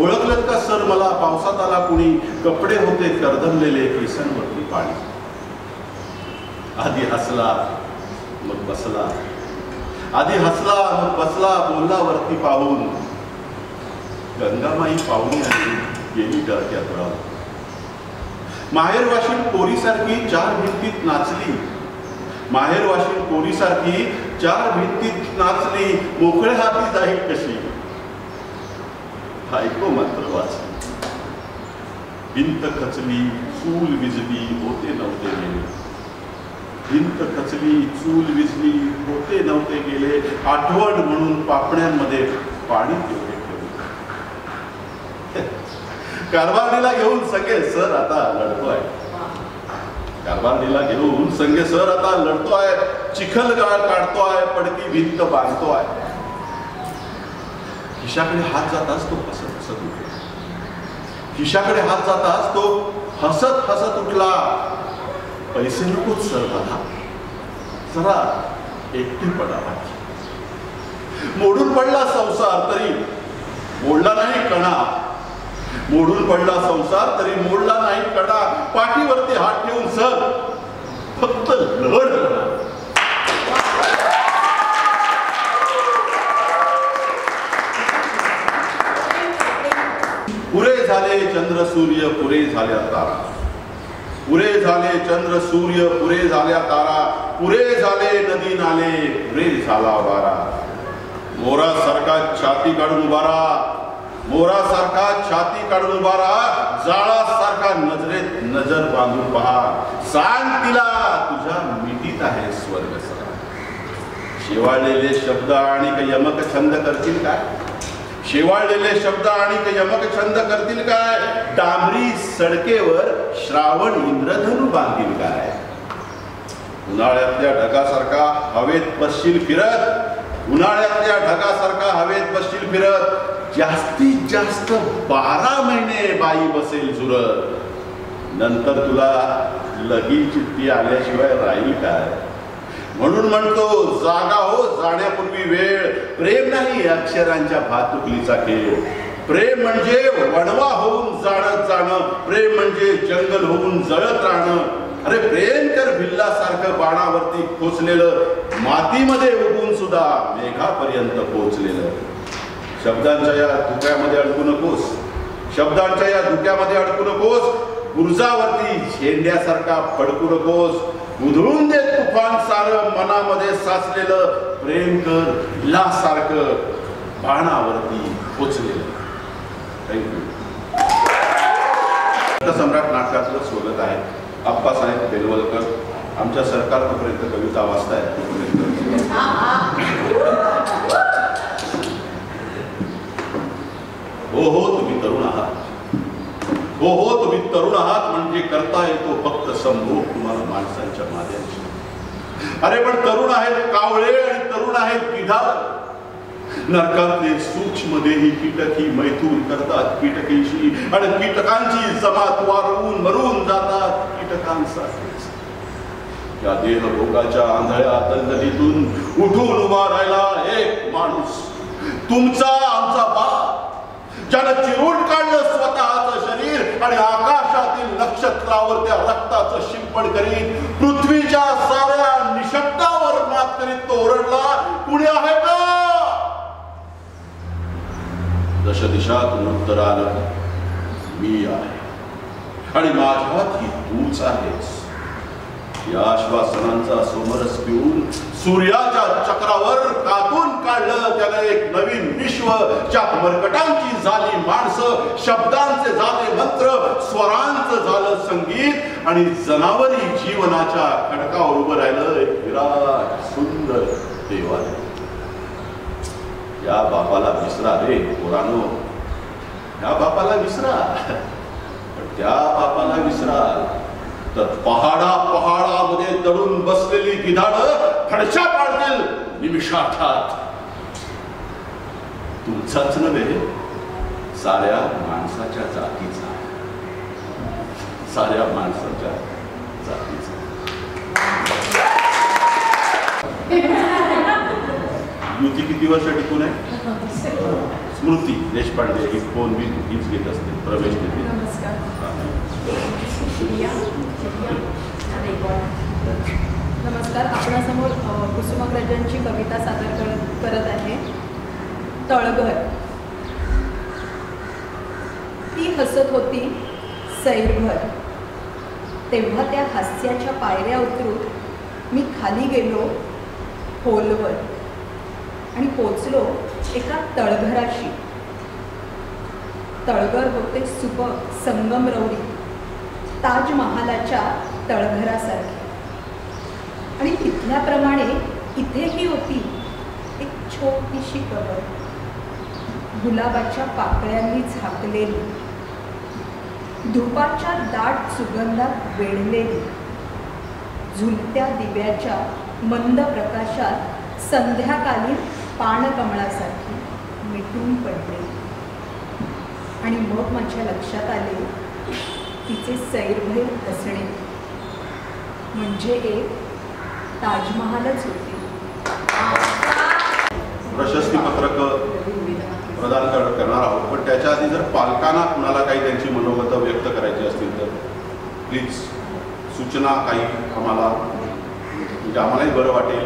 ओळखलं का सर मला पावसात आला कुणी, कपडे होते करदमलेले केसांवरती पाणी. आधी हसला मग बसला, आधी हसला मग बसला, बोलला वरती पाहून, गंगामाई पाहुणी आली गेली डरक्यात राहून. माहेर वाशीन पोरीसारखी चार भिंतीत नाचली, माहेर वाशीन पोरीसारखी चार भिंतीत नाचली, मोकळ्या हाती जाईल कशी, ऐको मात्र वाचली. भिंत खचली चूल विजली होते नव्हते गेले, भिंत खचली चूल विजली होते नव्हते गेले, आठवण म्हणून पापण्यांमध्ये पाणी तेवढे ठेवले. कारभारणीला घेऊन सगळे सर आता लढतोय, कारभारणीला घेऊन संगे सर आता लढतोय, चिखलगाळ काढतोय, पडकी भिंत बांधतोय. खिशाकडे हात जाताच तो हसत हसत उठला, खिशाकडे हात जाताच तो हसत हसत उठला. पैसे नकोच सर मला, जरा एकटीपणा पाहिजे. मोडून पडला संसार तरी मोडला नाही कणा, मोडून पडला संसार तरी मोडला नाही कणा, पाठीवरती हात ठेवून सर फक्त लढ. पुरे झाले चंद्र सूर्य पुरे झाल्या तारा, पुरे झाले चंद्र सूर्य पुरे झाल्या तारा, पुरे झाले नदी नाले पुरे झाला वारा. मोरासारखा छाती काढून उभारा, मोरासारखा छाती काढून उभारा, जाळासारखा नजरेत नजर बांधून पहा. सांग तिला तुझ्या मिठीत आहे स्वर्ग सरा. शेवाळलेले शब्द आणि यमक छंद करतील काय, शेवाळलेले शब्द आणि यमक छंद करतील काय, डांबरी सडकेवर श्रावण इंद्रधनु बांधील काय. उन्हाळ्यातल्या ढगासारखा हवेत बसशील फिरत, उन्हाळ्यातल्या ढगासारखा हवेत बसशील फिरत, जास्तीत जास्त 12 महिने बाई बसेल झुरत. नंतर तुला लगीन चिठ्ठी आल्याशिवाय राहील काय. म्हणून म्हणतो जागा हो जाण्यापूर्वी वेळ, प्रेम नाही अक्षरांच्या भातुकलीचा खेळ. प्रेम म्हणजे वणवा होऊन जाणत जाणं, प्रेम म्हणजे जंगल होऊन जळत राहणं. अरे प्रेम कर भिल्लासारखं बाणावरती खोचलेलं, मातीमध्ये उगून सुद्धा मेघापर्यंत पोहोचलेलं. शब्दांच्या या धुक्यामध्ये अडकू नकोस, शब्दांच्या या धुक्यामध्ये अडकू नकोस, गुरुजावरती झेंड्यासारखा फडकू नकोस. उधळून दे तुफान सारं मनामध्ये साचलेलं, प्रेम कर भिल्लासारखं बाणावरती पोचलेलं. थँक्यू. सम्राट नाटकातलं स्वागत आहे. आप्पासाहेब बेलवलकर आमच्या सरकारपर्यंत कविता वाचतायत. हो हो तुम्ही तरुण आहात, हो हो तुम्ही तरुण आहात, म्हणजे करता येतो फक्त संभोग तुम्हाला माणसांच्या माद्यांशी. अरे पण तरुण आहेत कावळे आणि तरुण आहेत गिधाड. नरकातले सूक्ष्मदेही कीटकही मैथून करतात कीटकीशी, आणि कीटकांची जमात वारवून मरून जातात कीटकांसाठीच. या देहभोगाच्या आंधळ्या दलदलीतून उठून उभा राहिला एक माणूस, तुमचा आमचा बाप, ज्यानं चिरून काढलं स्वतःचं शरीर आणि आकाशातील नक्षत्रावर त्या रक्ताचं शिंपण करीत पृथ्वीच्या साऱ्या निशब्दावर मात करीत तो ओरडला, कुणी आहे का? दश दिशातून उत्तर आलं, मी आहे आणि माझ्यात ही तूच आहेस. या आश्वासनांचा सोमरस पिऊन सूर्याच्या चक्रावर कातून काढलं त्यानं एक नवीन विश्व, ज्यात मरकटांची झाली माणसं, शब्दांचे झाले मंत्र, स्वरांचं झालं संगीत आणि जनावरी जीवनाच्या खडकावर उभं राहिलं एक विराट सुंदर देवालय. या बापाला विसरा रे पोरानो, या बापाला विसरा. त्या बापाला विसरा तर पहाडामध्ये दडून बसलेली गिधाडं फडशा पाडतील निमिषार्धात. तुमचाच नव्हे, साऱ्या माणसाच्या जातीचा, साऱ्या माणसाच्या जातीचा. युती किती वर्ष टिकून आहे? स्मृती देशपांडे ही फोन बी हीच घेत असते, प्रवेश देते. नमस्कार. आपणासमोर कुसुमाग्रजांची कविता सादर करत आहे, तळघर. ती हसत होती सैरभर, तेव्हा त्या हास्याच्या पायऱ्या उतरून मी खाली गेलो खोलवर आणि पोचलो एका तळघराशी. तळघर होते सुबक संगमरवरी, ताजमहालाच्या तळघरासारखे. आणि तिथल्याप्रमाणे इथेही होती एक छोटीशी कबर, गुलाबाच्या पाकळ्यांनी झाकलेली, धुपाच्या दाट सुगंधात वेढलेली, झुलत्या दिव्याच्या मंद प्रकाशात संध्याकालीन पाणकमळासारखी मिटून पडलेली. आणि मग माझ्या लक्षात आले, तिचे सैरभैर हसणे म्हणजे एक ताजमहालच होते. प्रशस्ती पत्रक प्रदान करणार आहोत, पण त्याच्या आधी जर पालकांना कुणाला काही त्यांची मनोगत व्यक्त करायची असतील तर प्लीज सूचना काही आम्हाला, म्हणजे आम्हालाही बरं वाटेल.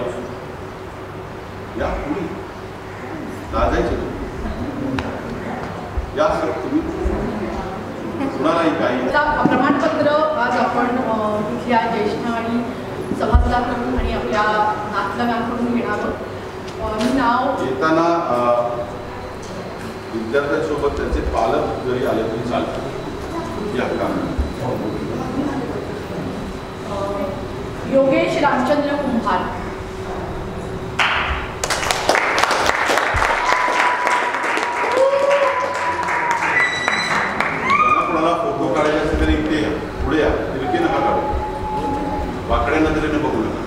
या पुढे लाजायचे या सर, तुम्ही कुणालाही काही प्रमाणपत्र आज आपण इथल्या ज्येष्ठ आणि सभासदांकडून आणि आपल्या नातलगांकडून घेणार आहोत. मी नाव येताना विद्यार्थ्यांसोबत त्यांचे पालक जरी आले तरी चालतं. या काम योगेश रामचंद्र कुंभार. कोणाला फोटो काढायचे असेल तरी इथे या, पुढे या, तिरके नका काढू, वाकड्या नजरेने बघू नका.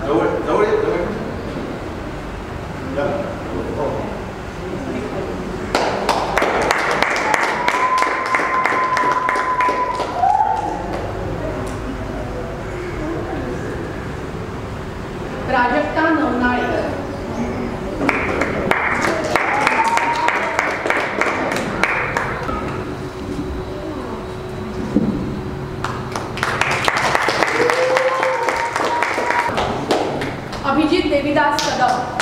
जवळ जवळ जवळ या. प्राजक्ता नवनाळे. अभिजित देवीदास कदम.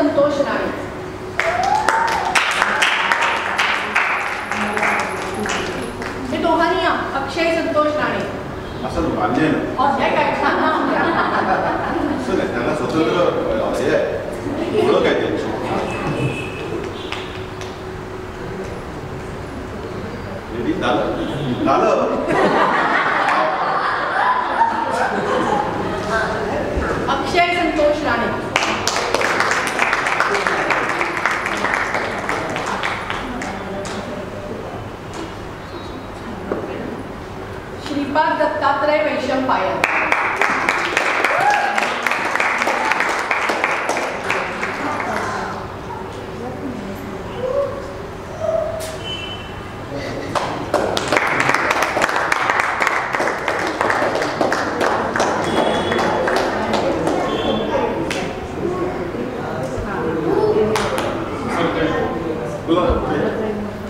संतोष राणे. हे दोघांनी या. अक्षय संतोष राणे. असं अन्याय अन्याय काय? छान नाव. असं नाही, त्यांना स्वतंत्र हे आहे, ओळख आहे त्यांची. झालं अक्षय संतोष राणे. श्रीपाद दत्तात्रय वैशंपायन.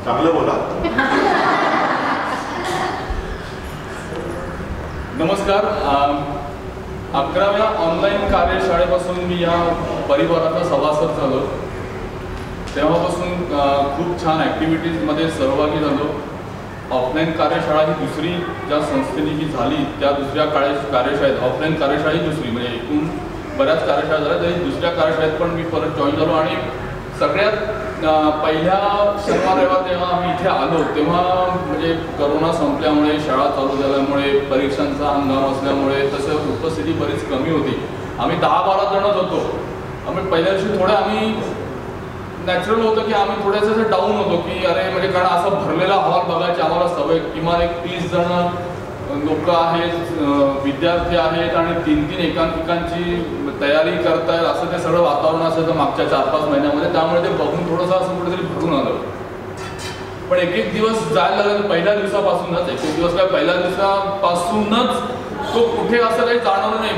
चांगलं बोला. नमस्कार. 11व्या ऑनलाईन कार्यशाळेपासून मी या परिवाराचा सभासद झालो. तेव्हापासून खूप छान ॲक्टिव्हिटीजमध्ये सहभागी झालो. ऑफलाईन कार्यशाळा ही दुसरी ज्या संस्थेने ही झाली त्या दुसऱ्या कार्यशाळेत, ऑफलाईन कार्यशाळा ही दुसरी, म्हणजे एकूण बऱ्याच कार्यशाळा झाल्या तरी दुसऱ्या कार्यशाळेत पण मी परत जॉईन झालो. आणि सगळ्यात पहिल्या शनिवार रविवार जेव्हा आम्ही इथे आलो तेव्हा म्हणजे करोना संपल्यामुळे, शाळा चालू झाल्यामुळे, परीक्षांचा हंगाम असल्यामुळे तसं उपस्थिती बरीच कमी होती. आम्ही 10-12 जणच होतो. आम्ही पहिल्या दिवशी थोडं आम्ही नॅचरल होतं की आम्ही थोडेसे डाऊन होतो की अरे म्हणजे कारण असं भरलेला हॉल बघायची आम्हाला सवय. किमान एक 30 जण लोक आहेत, विद्यार्थी आहेत आणि 3-3 एकांकिकांची तयारी करतायत असं ते सगळं वातावरण असायचं मागच्या 4-5 महिन्यामध्ये. त्यामुळे ते बघून थोडंसं असं कुठेतरी भरून आलं. पण एक दिवस जायला लागलं. पहिल्या दिवसापासूनच एक दिवस काय पहिल्या दिवसापासूनच तो कुठे असं काही जाणवलं नाही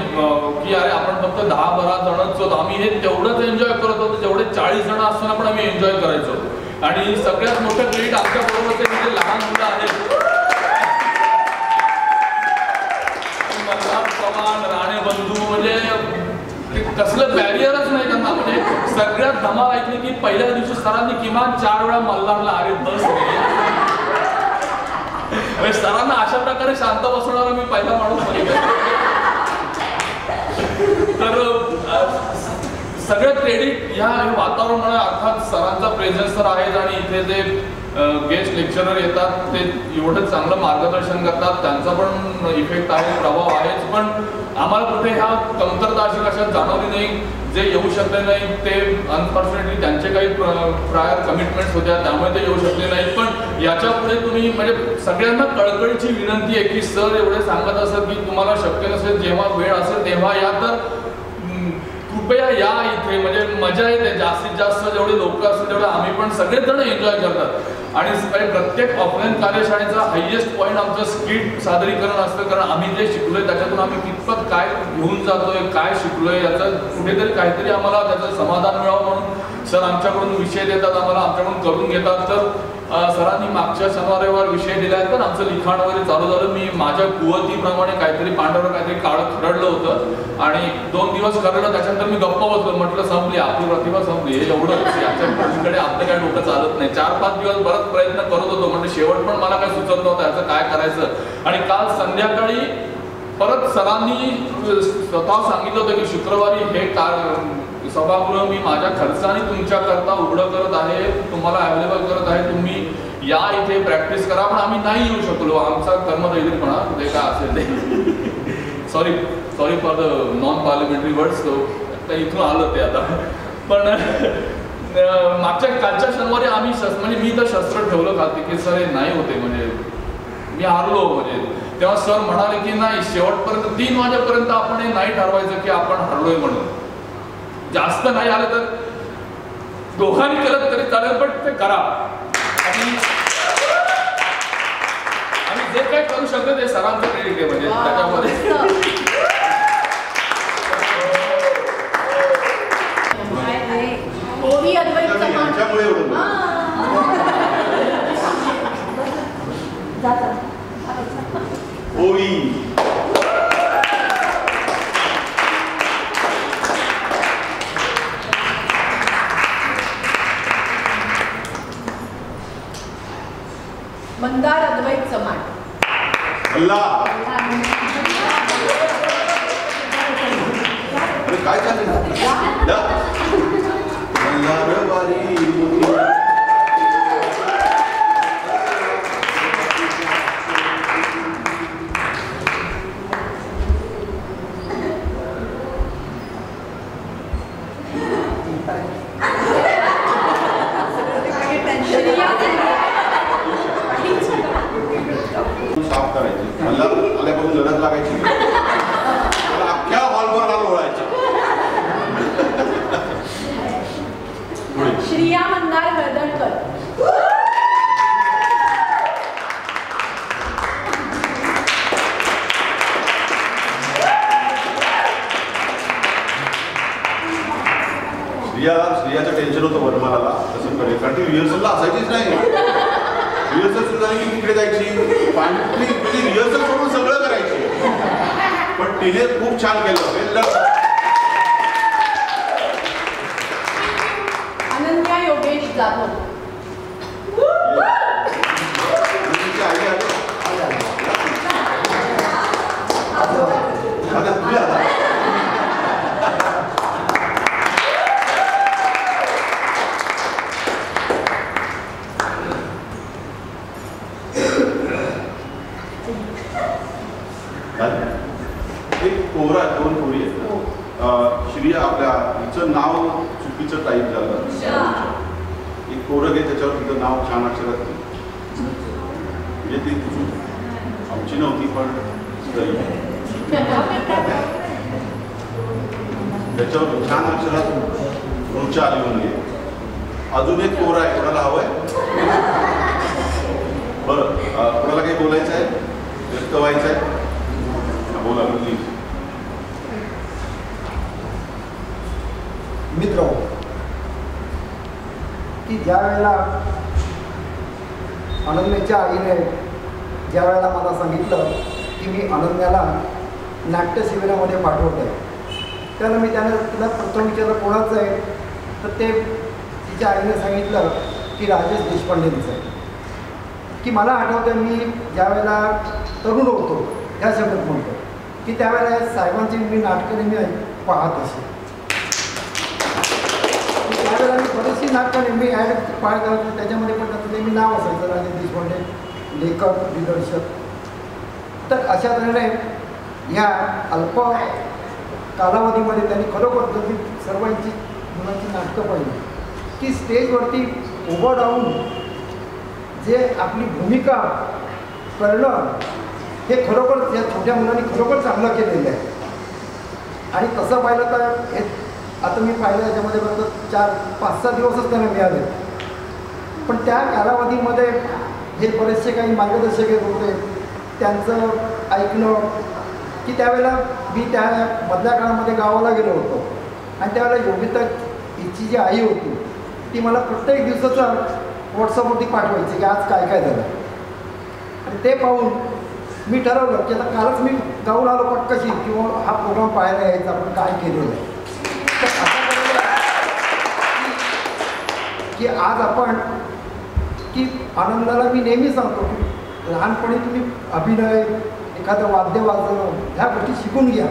की अरे आपण फक्त 10-12 जणच होतो. आम्ही हे तेवढंच एन्जॉय करत होतो जेवढे 40 जण असताना पण आम्ही एन्जॉय करायचो. आणि सगळ्यात मोठं क्रेडिट आमच्या बरोबरचे जे लहान मुलं आहेत, चव्हाण, राणे बंधू, म्हणजे कसलं बॅरियरच नाही त्यांना. म्हणजे सगळ्यात धमाल ऐकली की पहिल्या दिवशी सरांनी किमान 4 वेळा मल्हारला अरे बस रे. सरांना अशा प्रकारे शांत बसवणारा मी पहिला माणूस बघितला. तर सगळं क्रेडिट ह्या वातावरणामुळे, अर्थात सरांचा प्रेझेन्स तर आहेच आणि इथे जे गेस्ट लेक्चरर येतात ते एवढं चांगलं मार्गदर्शन करतात, त्यांचा पण इफेक्ट आहे, प्रभाव आहेच. पण आम्हाला कुठे ह्या कमतरता अशी कशात जाणवली नाही. जे येऊ शकले नाही ते अनफॉर्च्युनेटली त्यांचे काही प्रायर कमिटमेंट्स होत्या त्यामुळे ते येऊ शकले नाहीत. पण याच्या पुढे तुम्ही म्हणजे सगळ्यांना कळकळीची विनंती आहे की सर एवढे सांगत असत की तुम्हाला शक्य नसेल, जेव्हा वेळ असेल तेव्हा या, तर कृपया या इथे. म्हणजे मजा येते. जास्तीत जास्त जेवढे लोक असतील तेवढे आम्ही पण सगळेच जण एन्जॉय करतात. आणि प्रत्येक ऑफलाईन कार्यशाळेचा हायएस्ट पॉईंट आमचं स्किट सादरीकरण असतं. कारण आम्ही जे शिकलोय त्याच्यातून आम्ही कितपत काय घेऊन जातोय, काय शिकलोय याचं कुठेतरी काहीतरी आम्हाला त्याचं समाधान मिळावं म्हणून सर आमच्याकडून विषय देतात, आम्हाला आमच्याकडून करून घेतात. तर सरांनी मागच्या शनिवार रविवार विषय दिला आहे तर आमचं लिखाण वगैरे चालू झालं. मी माझ्या कुवतीप्रमाणे काहीतरी पांढरं काहीतरी काळं खरडलं होतं आणि 2 दिवस खरडलं. त्याच्यानंतर मी गप्प बसलो. म्हटलं संपली आपली प्रतिभा, संपली. हे एवढंच, याच्याकडे आपलं काय डोकं चालत नाही. 4-5 दिवस बरंच प्रयत्न करत होतो. म्हणजे शेवट पण मला काही सुचत नव्हतं याचं काय करायचं. आणि काल संध्याकाळी परत सरांनी स्वतः सांगितलं होतं की शुक्रवारी हे सभागृह मी माझ्या खर्चाने तुमच्याकरता उघडं करत आहे, तुम्हाला अवेलेबल करत आहे, तुम्ही या इथे प्रॅक्टिस करा. पण आम्ही नाही येऊ शकलो. आमचा कर्मदैवीपणा ते काय असेल ते. Sorry for the non parliamentary words. इथून आलं ते आता. पण कालच्या शनिवारी आम्ही म्हणजे मी तर शस्त्र ठेवलं खाते की सर हे नाही होते, म्हणजे मी हारलो. म्हणजे तेव्हा सर म्हणाले की नाही, शेवटपर्यंत 3 वाजेपर्यंत आपण हे नाही ठरवायचं की आपण हरलोय म्हणून. जास्त नाही आलं तर दोघांनी केलं तरी चालेल, पण ते करा. आणि जे काही करू शकतो ते सरांचं क्रेडिट आहे. म्हणजे त्याच्यामध्ये ओवी अद्वैत चव्हाण. ओवी हल्ला अरे काय चालेल साफ करायची मला आल्यापासून लढत लागायची मला अख्ख्या हॉलवर हाल ओळायचे. श्रिया मंदार हळदणकर. श्रियाचं टेन्शन होतं वर्माला तसं करेल कारण ती रिहर्सलला असायचीच नाही. रिहर्सल सुरू झाली की तिकडे जायची पाणी रिहर्सल करून सगळं करायची पण तिने खूप छान केलं. अनन्या योगेश जाधव. एक कोरा दोन कोरी आहेत. श्रिया आपल्या हिचं नाव चुकीचं टाईप झालं. एक कोरं घे त्याच्यावर तिचं नाव छान अक्षरात म्हणजे ती आमची नव्हती पण त्याच्यावर छान अक्षरात रुचा आली म्हणून घे. अजून एक कोरा आहे कोणाला हवंय बरं कोणाला काही बोलायचं आहे व्यक्त व्हायचं आहे बोला प्लीज. मित्र की ज्या वेळेला अनन्याच्या आईने ज्या वेळेला मला सांगितलं की मी अनन्याला नाट्य शिबिरामध्ये पाठवत आहे त्याला मी तिला प्रथम विचारलं कोणाचं आहे तर ते तिच्या आईने सांगितलं की राजेश देशपांडेंचं आहे. की मला आठवतं मी ज्या वेळेला तरुण होतो ह्या शब्दात म्हणतो की त्यावेळेला साहेबांची मी नाटकं नेहमी पाहत असे. त्यावेळेला मी बरीचशी नाटकं नेहमी ॲड पाहत होतो त्याच्यामध्ये पण त्याचं नेहमी नाव असायचं राजेश देशपांडे लेखक दिग्दर्शक. तर अशा तऱ्हेने ह्या अल्प कालावधीमध्ये त्यांनी खरोखर जर मी सर्वांची मुलांची नाटकं पाहिली की स्टेजवरती उभं राहून जे आपली भूमिका करणं हे खरोखर या छोट्या मुलांनी खरोखर चांगलं केलेलं आहे. आणि तसं पाहिलं तर हे आता मी पाहिलं याच्यामध्ये फक्त 4-5-6 दिवसच त्यांना मिळाले पण त्या कालावधीमध्ये हे बरेचसे काही मार्गदर्शक होते त्यांचं ऐकणं की त्यावेळेला मी त्या मधल्या काळामध्ये गावाला गेलो होतो आणि त्यावेळेला योगिता हिची जी आई होती ती मला प्रत्येक दिवसाचा व्हॉट्सअपवरती पाठवायची की आज काय काय झालं. आणि ते पाहून मी ठरवलं की आता कालच मी जाऊन आलो पटकशी किंवा हा प्रोग्राम पाहायला यायचा आपण काय केलेलं आहे. तर असं की आज आपण की आनंदाला मी नेहमी सांगतो की लहानपणी तुम्ही अभिनय एखादं वाद्य वाजवणं ह्या गोष्टी शिकून घ्या.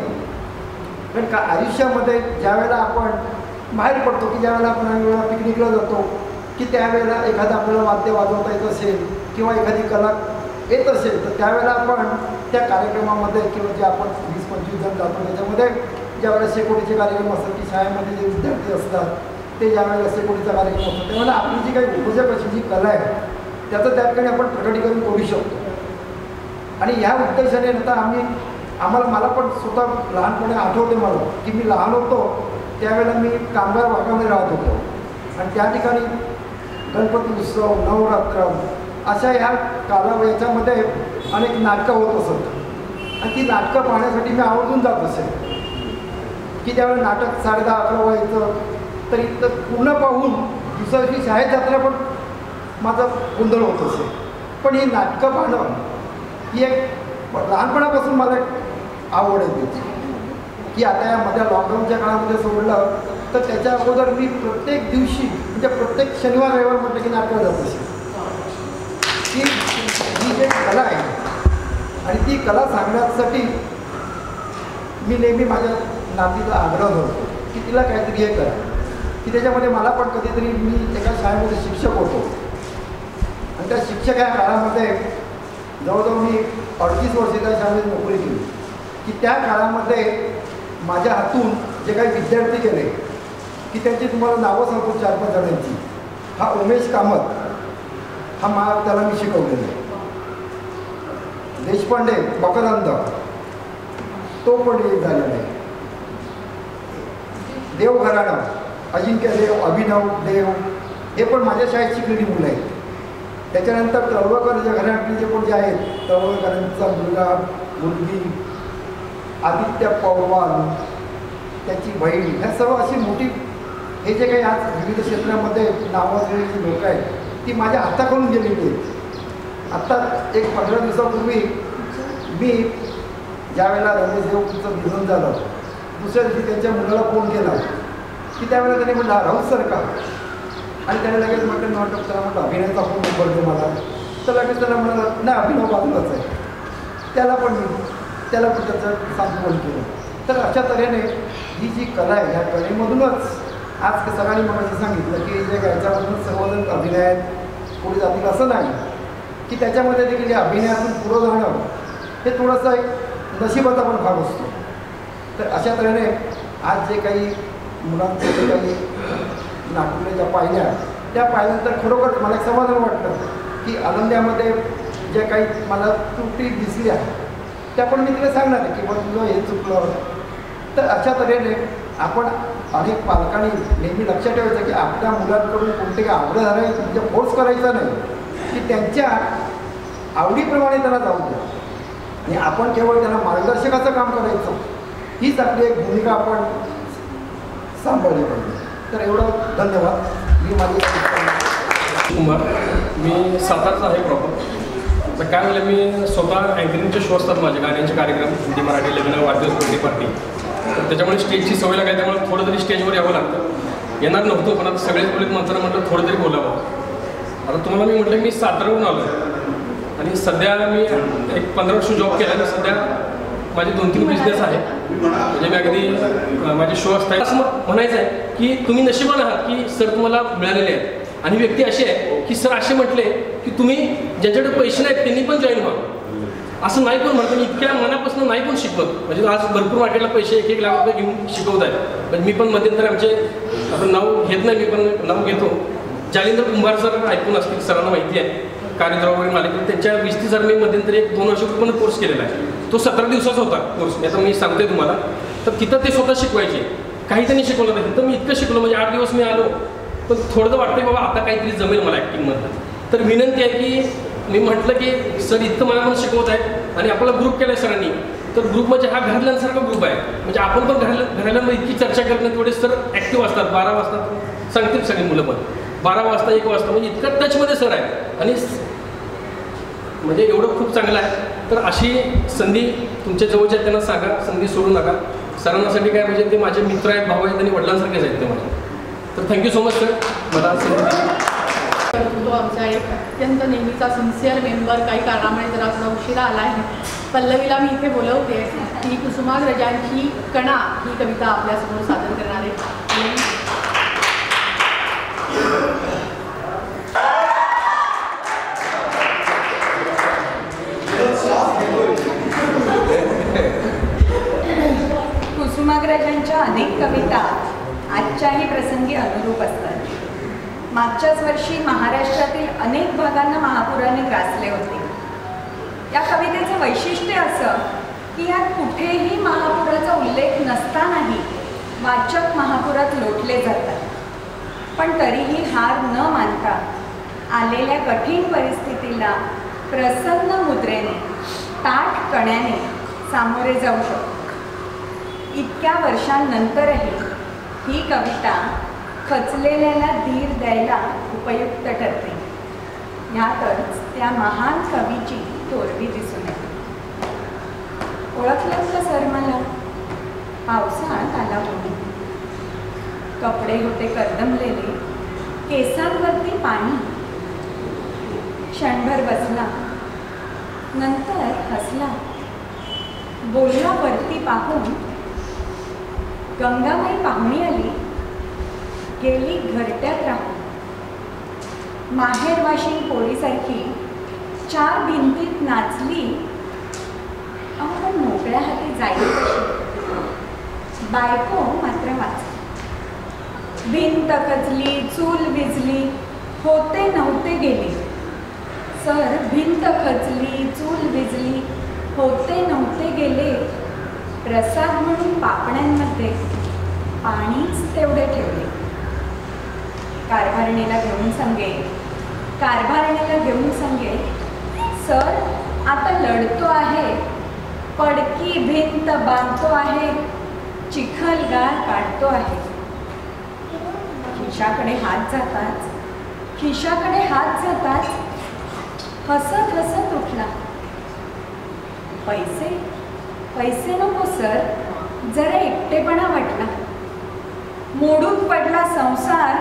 कारण का आयुष्यामध्ये ज्या वेळेला आपण बाहेर पडतो की ज्या वेळेला आपण पिकनिकला जातो की त्यावेळेला एखादं आपल्याला वाद्य वाजवता येत असेल किंवा एखादी कला येत असेल तर त्यावेळेला आपण त्या कार्यक्रमामध्ये किंवा जे आपण 20-25 जण जातो त्याच्यामध्ये ज्यावेळेला शेकोटीचे कार्यक्रम असतात की शाळेमध्ये जे विद्यार्थी असतात ते ज्यावेळेला शेकोटीचा कार्यक्रम असतो त्यावेळेला आपली जी काही उपजक अशी जी कला आहे त्याचं त्या ठिकाणी आपण प्रकटीकरण करू शकतो. आणि ह्या उद्देशाने आता आम्हाला मला पण स्वतः लहानपणी आठवते मला की मी लहान होतो त्यावेळेला मी कामगार भागामध्ये राहत होतो आणि त्या ठिकाणी गणपती उत्सव नवरात्र अशा ह्या याच्यामध्ये अनेक नाटकं होत असत आणि ती नाटकं पाहण्यासाठी मी आवर्जून जात असे की त्यावेळेला नाटक 10:30-11 व्हायचं तरी तर पूर्ण पाहून दुसऱ्या दिवशी शाळेत जाताना पण माझा गोंधळ होत असे. पण ही नाटकं पाहणं ही एक लहानपणापासून मला आवड आहे की आता या मध्ये लॉकडाऊनच्या काळामध्ये सोडलं तर त्याच्या अगोदर मी प्रत्येक दिवशी म्हणजे प्रत्येक शनिवार रविवार म्हटलं की नाटकं जात असे की ही जी कला आहे आणि ती कला सांगण्यासाठी मी नेहमी माझ्या नातीला आग्रह धरतो की तिला काहीतरी हे करा, की त्याच्यामध्ये मला पण कधीतरी मी एका शाळेमध्ये शिक्षक होतो आणि त्या शिक्षक या काळामध्ये जवळजवळ मी 38 वर्ष त्या शाळेत नोकरी केली, की त्या काळामध्ये माझ्या हातून जे काही विद्यार्थी गेले की त्यांची तुम्हाला नावं सांगतो 4-5 जणांची. हा उमेश कामत, हा त्याला मी शिकवलेला आहे. देशपांडे मकरंद, तो पण एक झालेला आहे. देव घराणं, अजिंक्य देव, अभिनव देव, हे पण माझ्या शाळेत शिकलेली मुलं आहेत. त्याच्यानंतर तळवळकर घराण्यातले जे कोण जे आहेत, तळवळकरांचा मुलगा मुलगी, आदित्य पवार, त्याची बहीण, ह्या सर्व अशी मोठी हे जे काही आज विविध क्षेत्रामध्ये नावाजलेली जी लोकं आहेत ती माझ्या हाताकडून गेलेली आहेत. आत्ता एक 15 दिवसापूर्वी मी ज्यावेळेला रमेशदेवचं निधन झालं, दुसऱ्या दिवशी त्यांच्या मुलाला फोन केला की त्यावेळेला त्याने म्हटलं राऊत सर का, आणि त्याने लगेच म्हटलं नाटक त्याला म्हटलं अभिनयाचा फोन नंबर दे मला, तर लगेच त्याला म्हणाला नाही अभिनव बाजूलाच आहे, त्याला पण त्याचं फोन केलं. तर अशा तऱ्हेने ही जी कला आहे ह्या कलेमधूनच आज सगळ्यांनी मला सांगितलं की जे याच्यामधून सर्वजण अभिनयात पुढे जातील असं नाही, की त्याच्यामध्ये देखील या अभिनयातून पुढं जाणं हे थोडंसं एक नशिबाचा पण भाग असतो. तर अशा तऱ्हेने आज जे काही मुलांचे जे काही नाटुले ज्या पाहिल्या त्या पाहिल्यानंतर खरोखर मला एक समाधान वाटतं की आनंदामध्ये ज्या काही मला त्रुटी दिसल्या त्या पण मी तिला सांगणार आहे की बघ तुझं हे चुकलं. तर अशा तऱ्हेने आपण अनेक पालकांनी नेहमी लक्षात ठेवायचं की आपल्या मुलांकडून कोणतेही आग्रह झाले म्हणजे फोर्स करायचा नाही, की त्यांच्या आवडीप्रमाणे त्यांना जाऊ द्या आणि आपण केवळ त्यांना मार्गदर्शकाचं काम करायचं, हीच आपली एक भूमिका आपण सांभाळली पाहिजे. तर एवढं धन्यवाद. मी माझी कुमार, मी सातारचा आहे प्रॉपर. तर काय झालं, मी स्वतः अँकरिंगचे शो असतात माझे, गाण्यांचे कार्यक्रम, हिंदी मराठी लग्न वाढदिवस बर्थडे पार्टी. तर त्याच्यामुळे स्टेजची सवय लागायची, त्यामुळे थोडं तरी स्टेजवर यावं लागतं. येणार नव्हतं पण आता सगळेच बोलत माणसानं म्हटलं थोडं तरी बोलावं. आता तुम्हाला मी म्हटलं मी साताराहून आलो आणि सध्या मी एक 15 वर्ष जॉब केला आणि सध्या माझे 2-3 बिझनेस आहे. म्हणजे मी अगदी माझे शो असतात. असं म्हणायचं आहे की तुम्ही नशिबान आहात की सर तुम्हाला मिळालेले आहेत. आणि व्यक्ती अशी आहे की सर असे म्हटले की तुम्ही ज्यांच्याकडे पैसे नाहीत त्यांनी पण जॉईन व्हा. असं नाही पण म्हणतो, मी इतक्या मनापासून नाही पण शिकवत. म्हणजे आज भरपूर मार्केटला पैसे 1-1 लाख रुपये घेऊन शिकवत आहे. म्हणजे मी पण मध्यंतर आमचे आपण नाव घेत नाही, मी पण नाव घेतो. जालिंदर कुंभार सर ऐकून असतील, सरांना माहिती आहे, कार्यद्रवावरील मालिक. त्यांच्या 20-30 मी मध्यंतरी एक 2 वर्षापूर्वी पण कोर्स केलेला आहे. तो 17 दिवसाचा होता कोर्स. आता मी सांगते तुम्हाला. तर तिथं ते स्वतः शिकवायचे, काही त्यांनी शिकवलं नाही. तर मी इतकं शिकलो म्हणजे 8 दिवस मी आलो, पण थोडं वाटतंय बाबा आता काहीतरी जमेल मला ॲक्टिंगमधलं. तर विनंती आहे की मी म्हटलं की सर इतकं मला पण शिकवत आहे आणि आपला ग्रुप केला आहे सरांनी. तर ग्रुप म्हणजे हा घरातल्यांसारखा ग्रुप आहे. म्हणजे आपण पण घरातल्यांमध्ये इतकी चर्चा करत नाही, तेवढे सर ॲक्टिव्ह असतात. 12 वाजता सांगतील सगळी मुलं पण 12 वाजता 1 वाजता म्हणजे इतकं टचमध्ये सर आहे आणि म्हणजे एवढं खूप चांगलं आहे. तर अशी संधी तुमच्या जवळच्या त्यांना सांगा, संधी सोडू नका. सरांसाठी काय म्हणजे ते माझे मित्र आहेत, भाऊ आहेत आणि वडिलांसारखेच आहेत ते माझे. तर थँक्यू सो मच सर मला संधी. तो आमचा एक अत्यंत नेहमीचा सिन्सिअर मेंबर काही कारणामुळे जरा थोडा उशिरा आला आहे. पल्लवीला मी इथे बोलवते की कुसुमाग्रजांची कणा ही कविता आपल्यासमोर सादर करणार आहे. कुसुमाग्रजांच्या अनेक कविता आजच्याही प्रसंगी अनुरूप असतात. मागच्याच वर्षी महाराष्ट्रातील अनेक भागांना महापुराने ग्रासले होते. या कवितेचं वैशिष्ट्य असं की यात कुठेही महापुराचा उल्लेख नसतानाही वाचक महापुरात लोटले जातात. पण तरीही हार न मानता आलेल्या कठीण परिस्थितीला प्रसन्न मुद्रेने, ताठ कण्याने सामोरे जाऊ शकतो. इतक्या वर्षांनंतरही ही कविता खचलेल्याला धीर द्यायला उपयुक्त ठरते. ह्यातच त्या महान कवीची तोरवी दिसून येते. ओळखलं का सर मला? पावसाळ्यात आला होती. कपडे होते कर्दमलेले, केसांवरती पाणी. क्षणभर बसला, नंतर हसला. बोलला वरती पाहून, गंगाबाई पाहुणी आली, गेली घरट्यात राहून. माहेरवाशी पोरीसारखी 4 भिंतीत नाचली, आपण मोकळ्या हाती जाईल कशी. बायको मात्र वाचली. भिंत खचली, चूल विजली, होते नव्हते गेले. सर भिंत खचली, चूल विजली, होते नव्हते गेले. प्रसाद म्हणून पापण्यांमध्ये पाणीच तेवढे ठेवले. कारभारणीला घेऊन सांगे, सर आता लढतो आहे, पडकी भिंत बांधतो आहे, चिखलगार काढतो आहे. खिशाकडे हात जाताच हसत हसत उठला. पैसे नको सर, जरा एकटेपणा वाटला. मोडून पडला संसार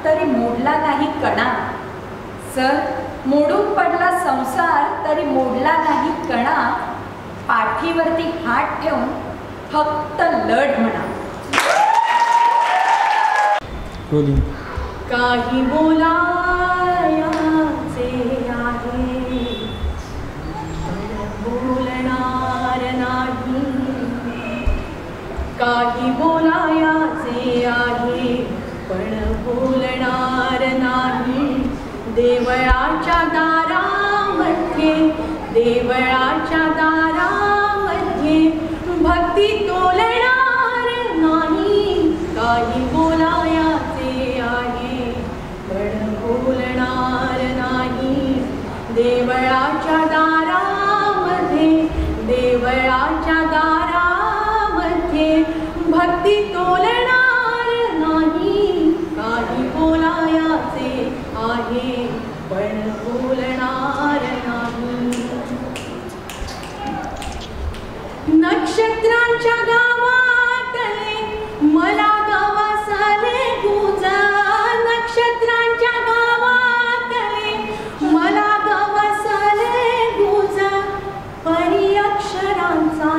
तरी मोडला नाही कणा. सर मोडून पडला संसार तरी मोडला नाही कणा. पाठीवरती हात ठेवून फक्त लढ म्हणा. काही बोलायचे आहे, बोलणार नाही. काही बोलायचे आहे पण बोलणार नाही. देवळाच्या दारामध्ये भक्ती तोलणार नाही. काही बोलायचे आहे पण बोलणार नाही. देवळाच्या दारामध्ये भक्ती तोलणार नाही. काही बोलायचे आहे पण बोलणार नाही. नक्षत्रांच्या गावातले मला गवसले गुज. नक्षत्रांच्या गावातले मला गवसले गुज. परी अक्षरांचा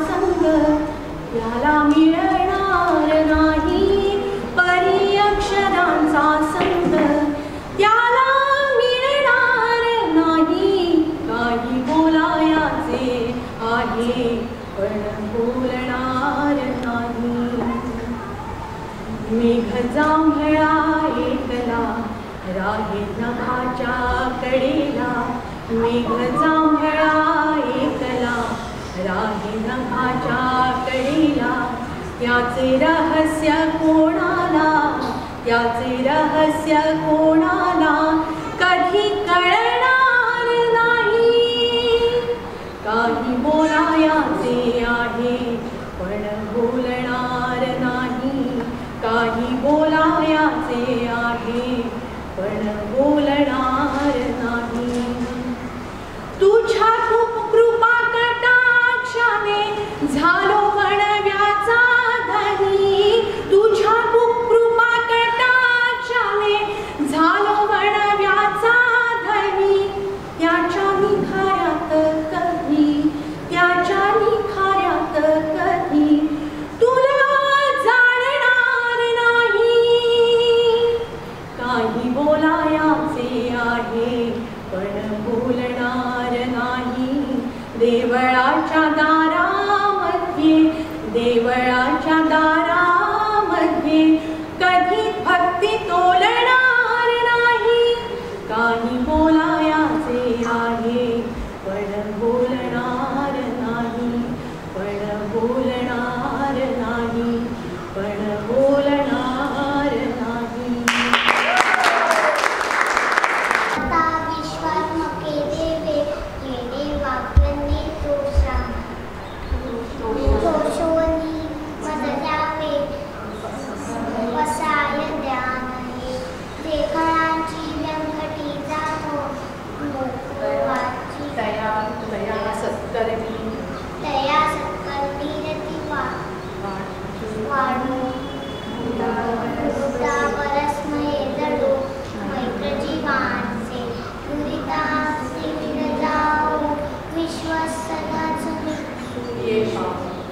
संग याला मिळणार नाही. परी अक्षरांचा संग त्याला मिळणार नाही. काही बोलायचे आहे पण बोलणार नाही. मेघ जांभळा एकला राहे नभाच्या कडेला. मेघ जांभळा एकला राहे नभाच्या कडेला. त्याचे रहस्य कोणाला कधी कळणार नाही. काही बोलायचे आहे पण बोलणार नाही. काही बोलायचे आहे पण बोलणार नाही. तुझ्या खूप कृपा कटाक्षाने झालो वणव्याचा धनी. तुझ्या खूप कृपा कटाक्षाने झालो वणव्याचा धनी. त्याच्या निखाऱ्यात कधी तुला जाणणार नाही. काही बोलायचे आहे पण बोलणार नाही. देवळाच्या दारामध्ये कधी भक्ती तोलणार नाही. काही बोलायचे आहे पण बोलणार नाही. आता विश्वात्मके देवे येणे वाक्यने तोषोनी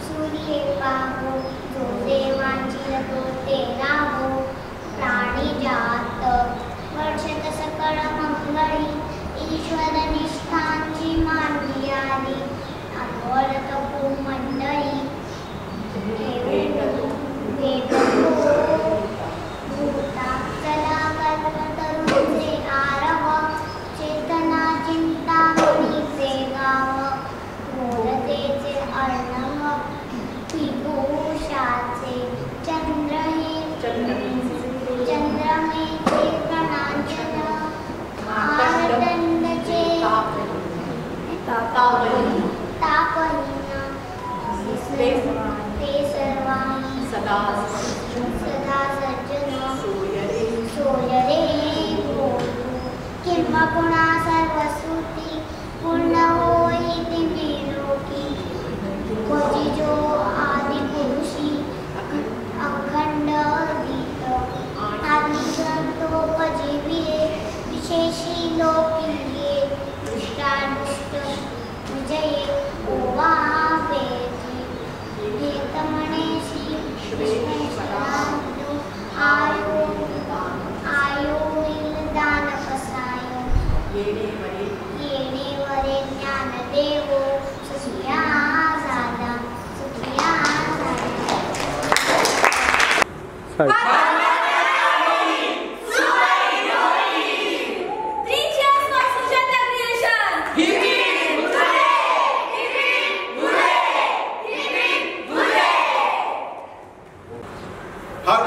सूर्ये पाहो जो देवांची रतो ते राहो प्राणी जात वर्षत सकळ मंगळी ईश्वर निष्ठांची मांडी आली अनवरत भूमंडळी भूता चला कल्पतरूचे आरव चेतना चिंतामणीचे गाव मोरतेचे अर्णव विभूषाचे चंद्रमेचे प्रणांचन मारदंडचे तापहीन ते सर्वांनी सदा सज्जन सोयरे किंवा पुन्हा सर्वश्रुती पूर्ण होई ते निरोगी कोजी जो आदि पुरुषी अखंड दीत आदि ग्रंथोपजीविये विशेषी लोकिये दुष्टादुष्ट विजये ओवा वेदी भेतमणेशी कृष्णेश्वरांतु आयो दान पसायो येणेवरे ज्ञानदेवो सुखिया झाला फार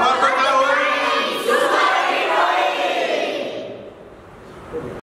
फार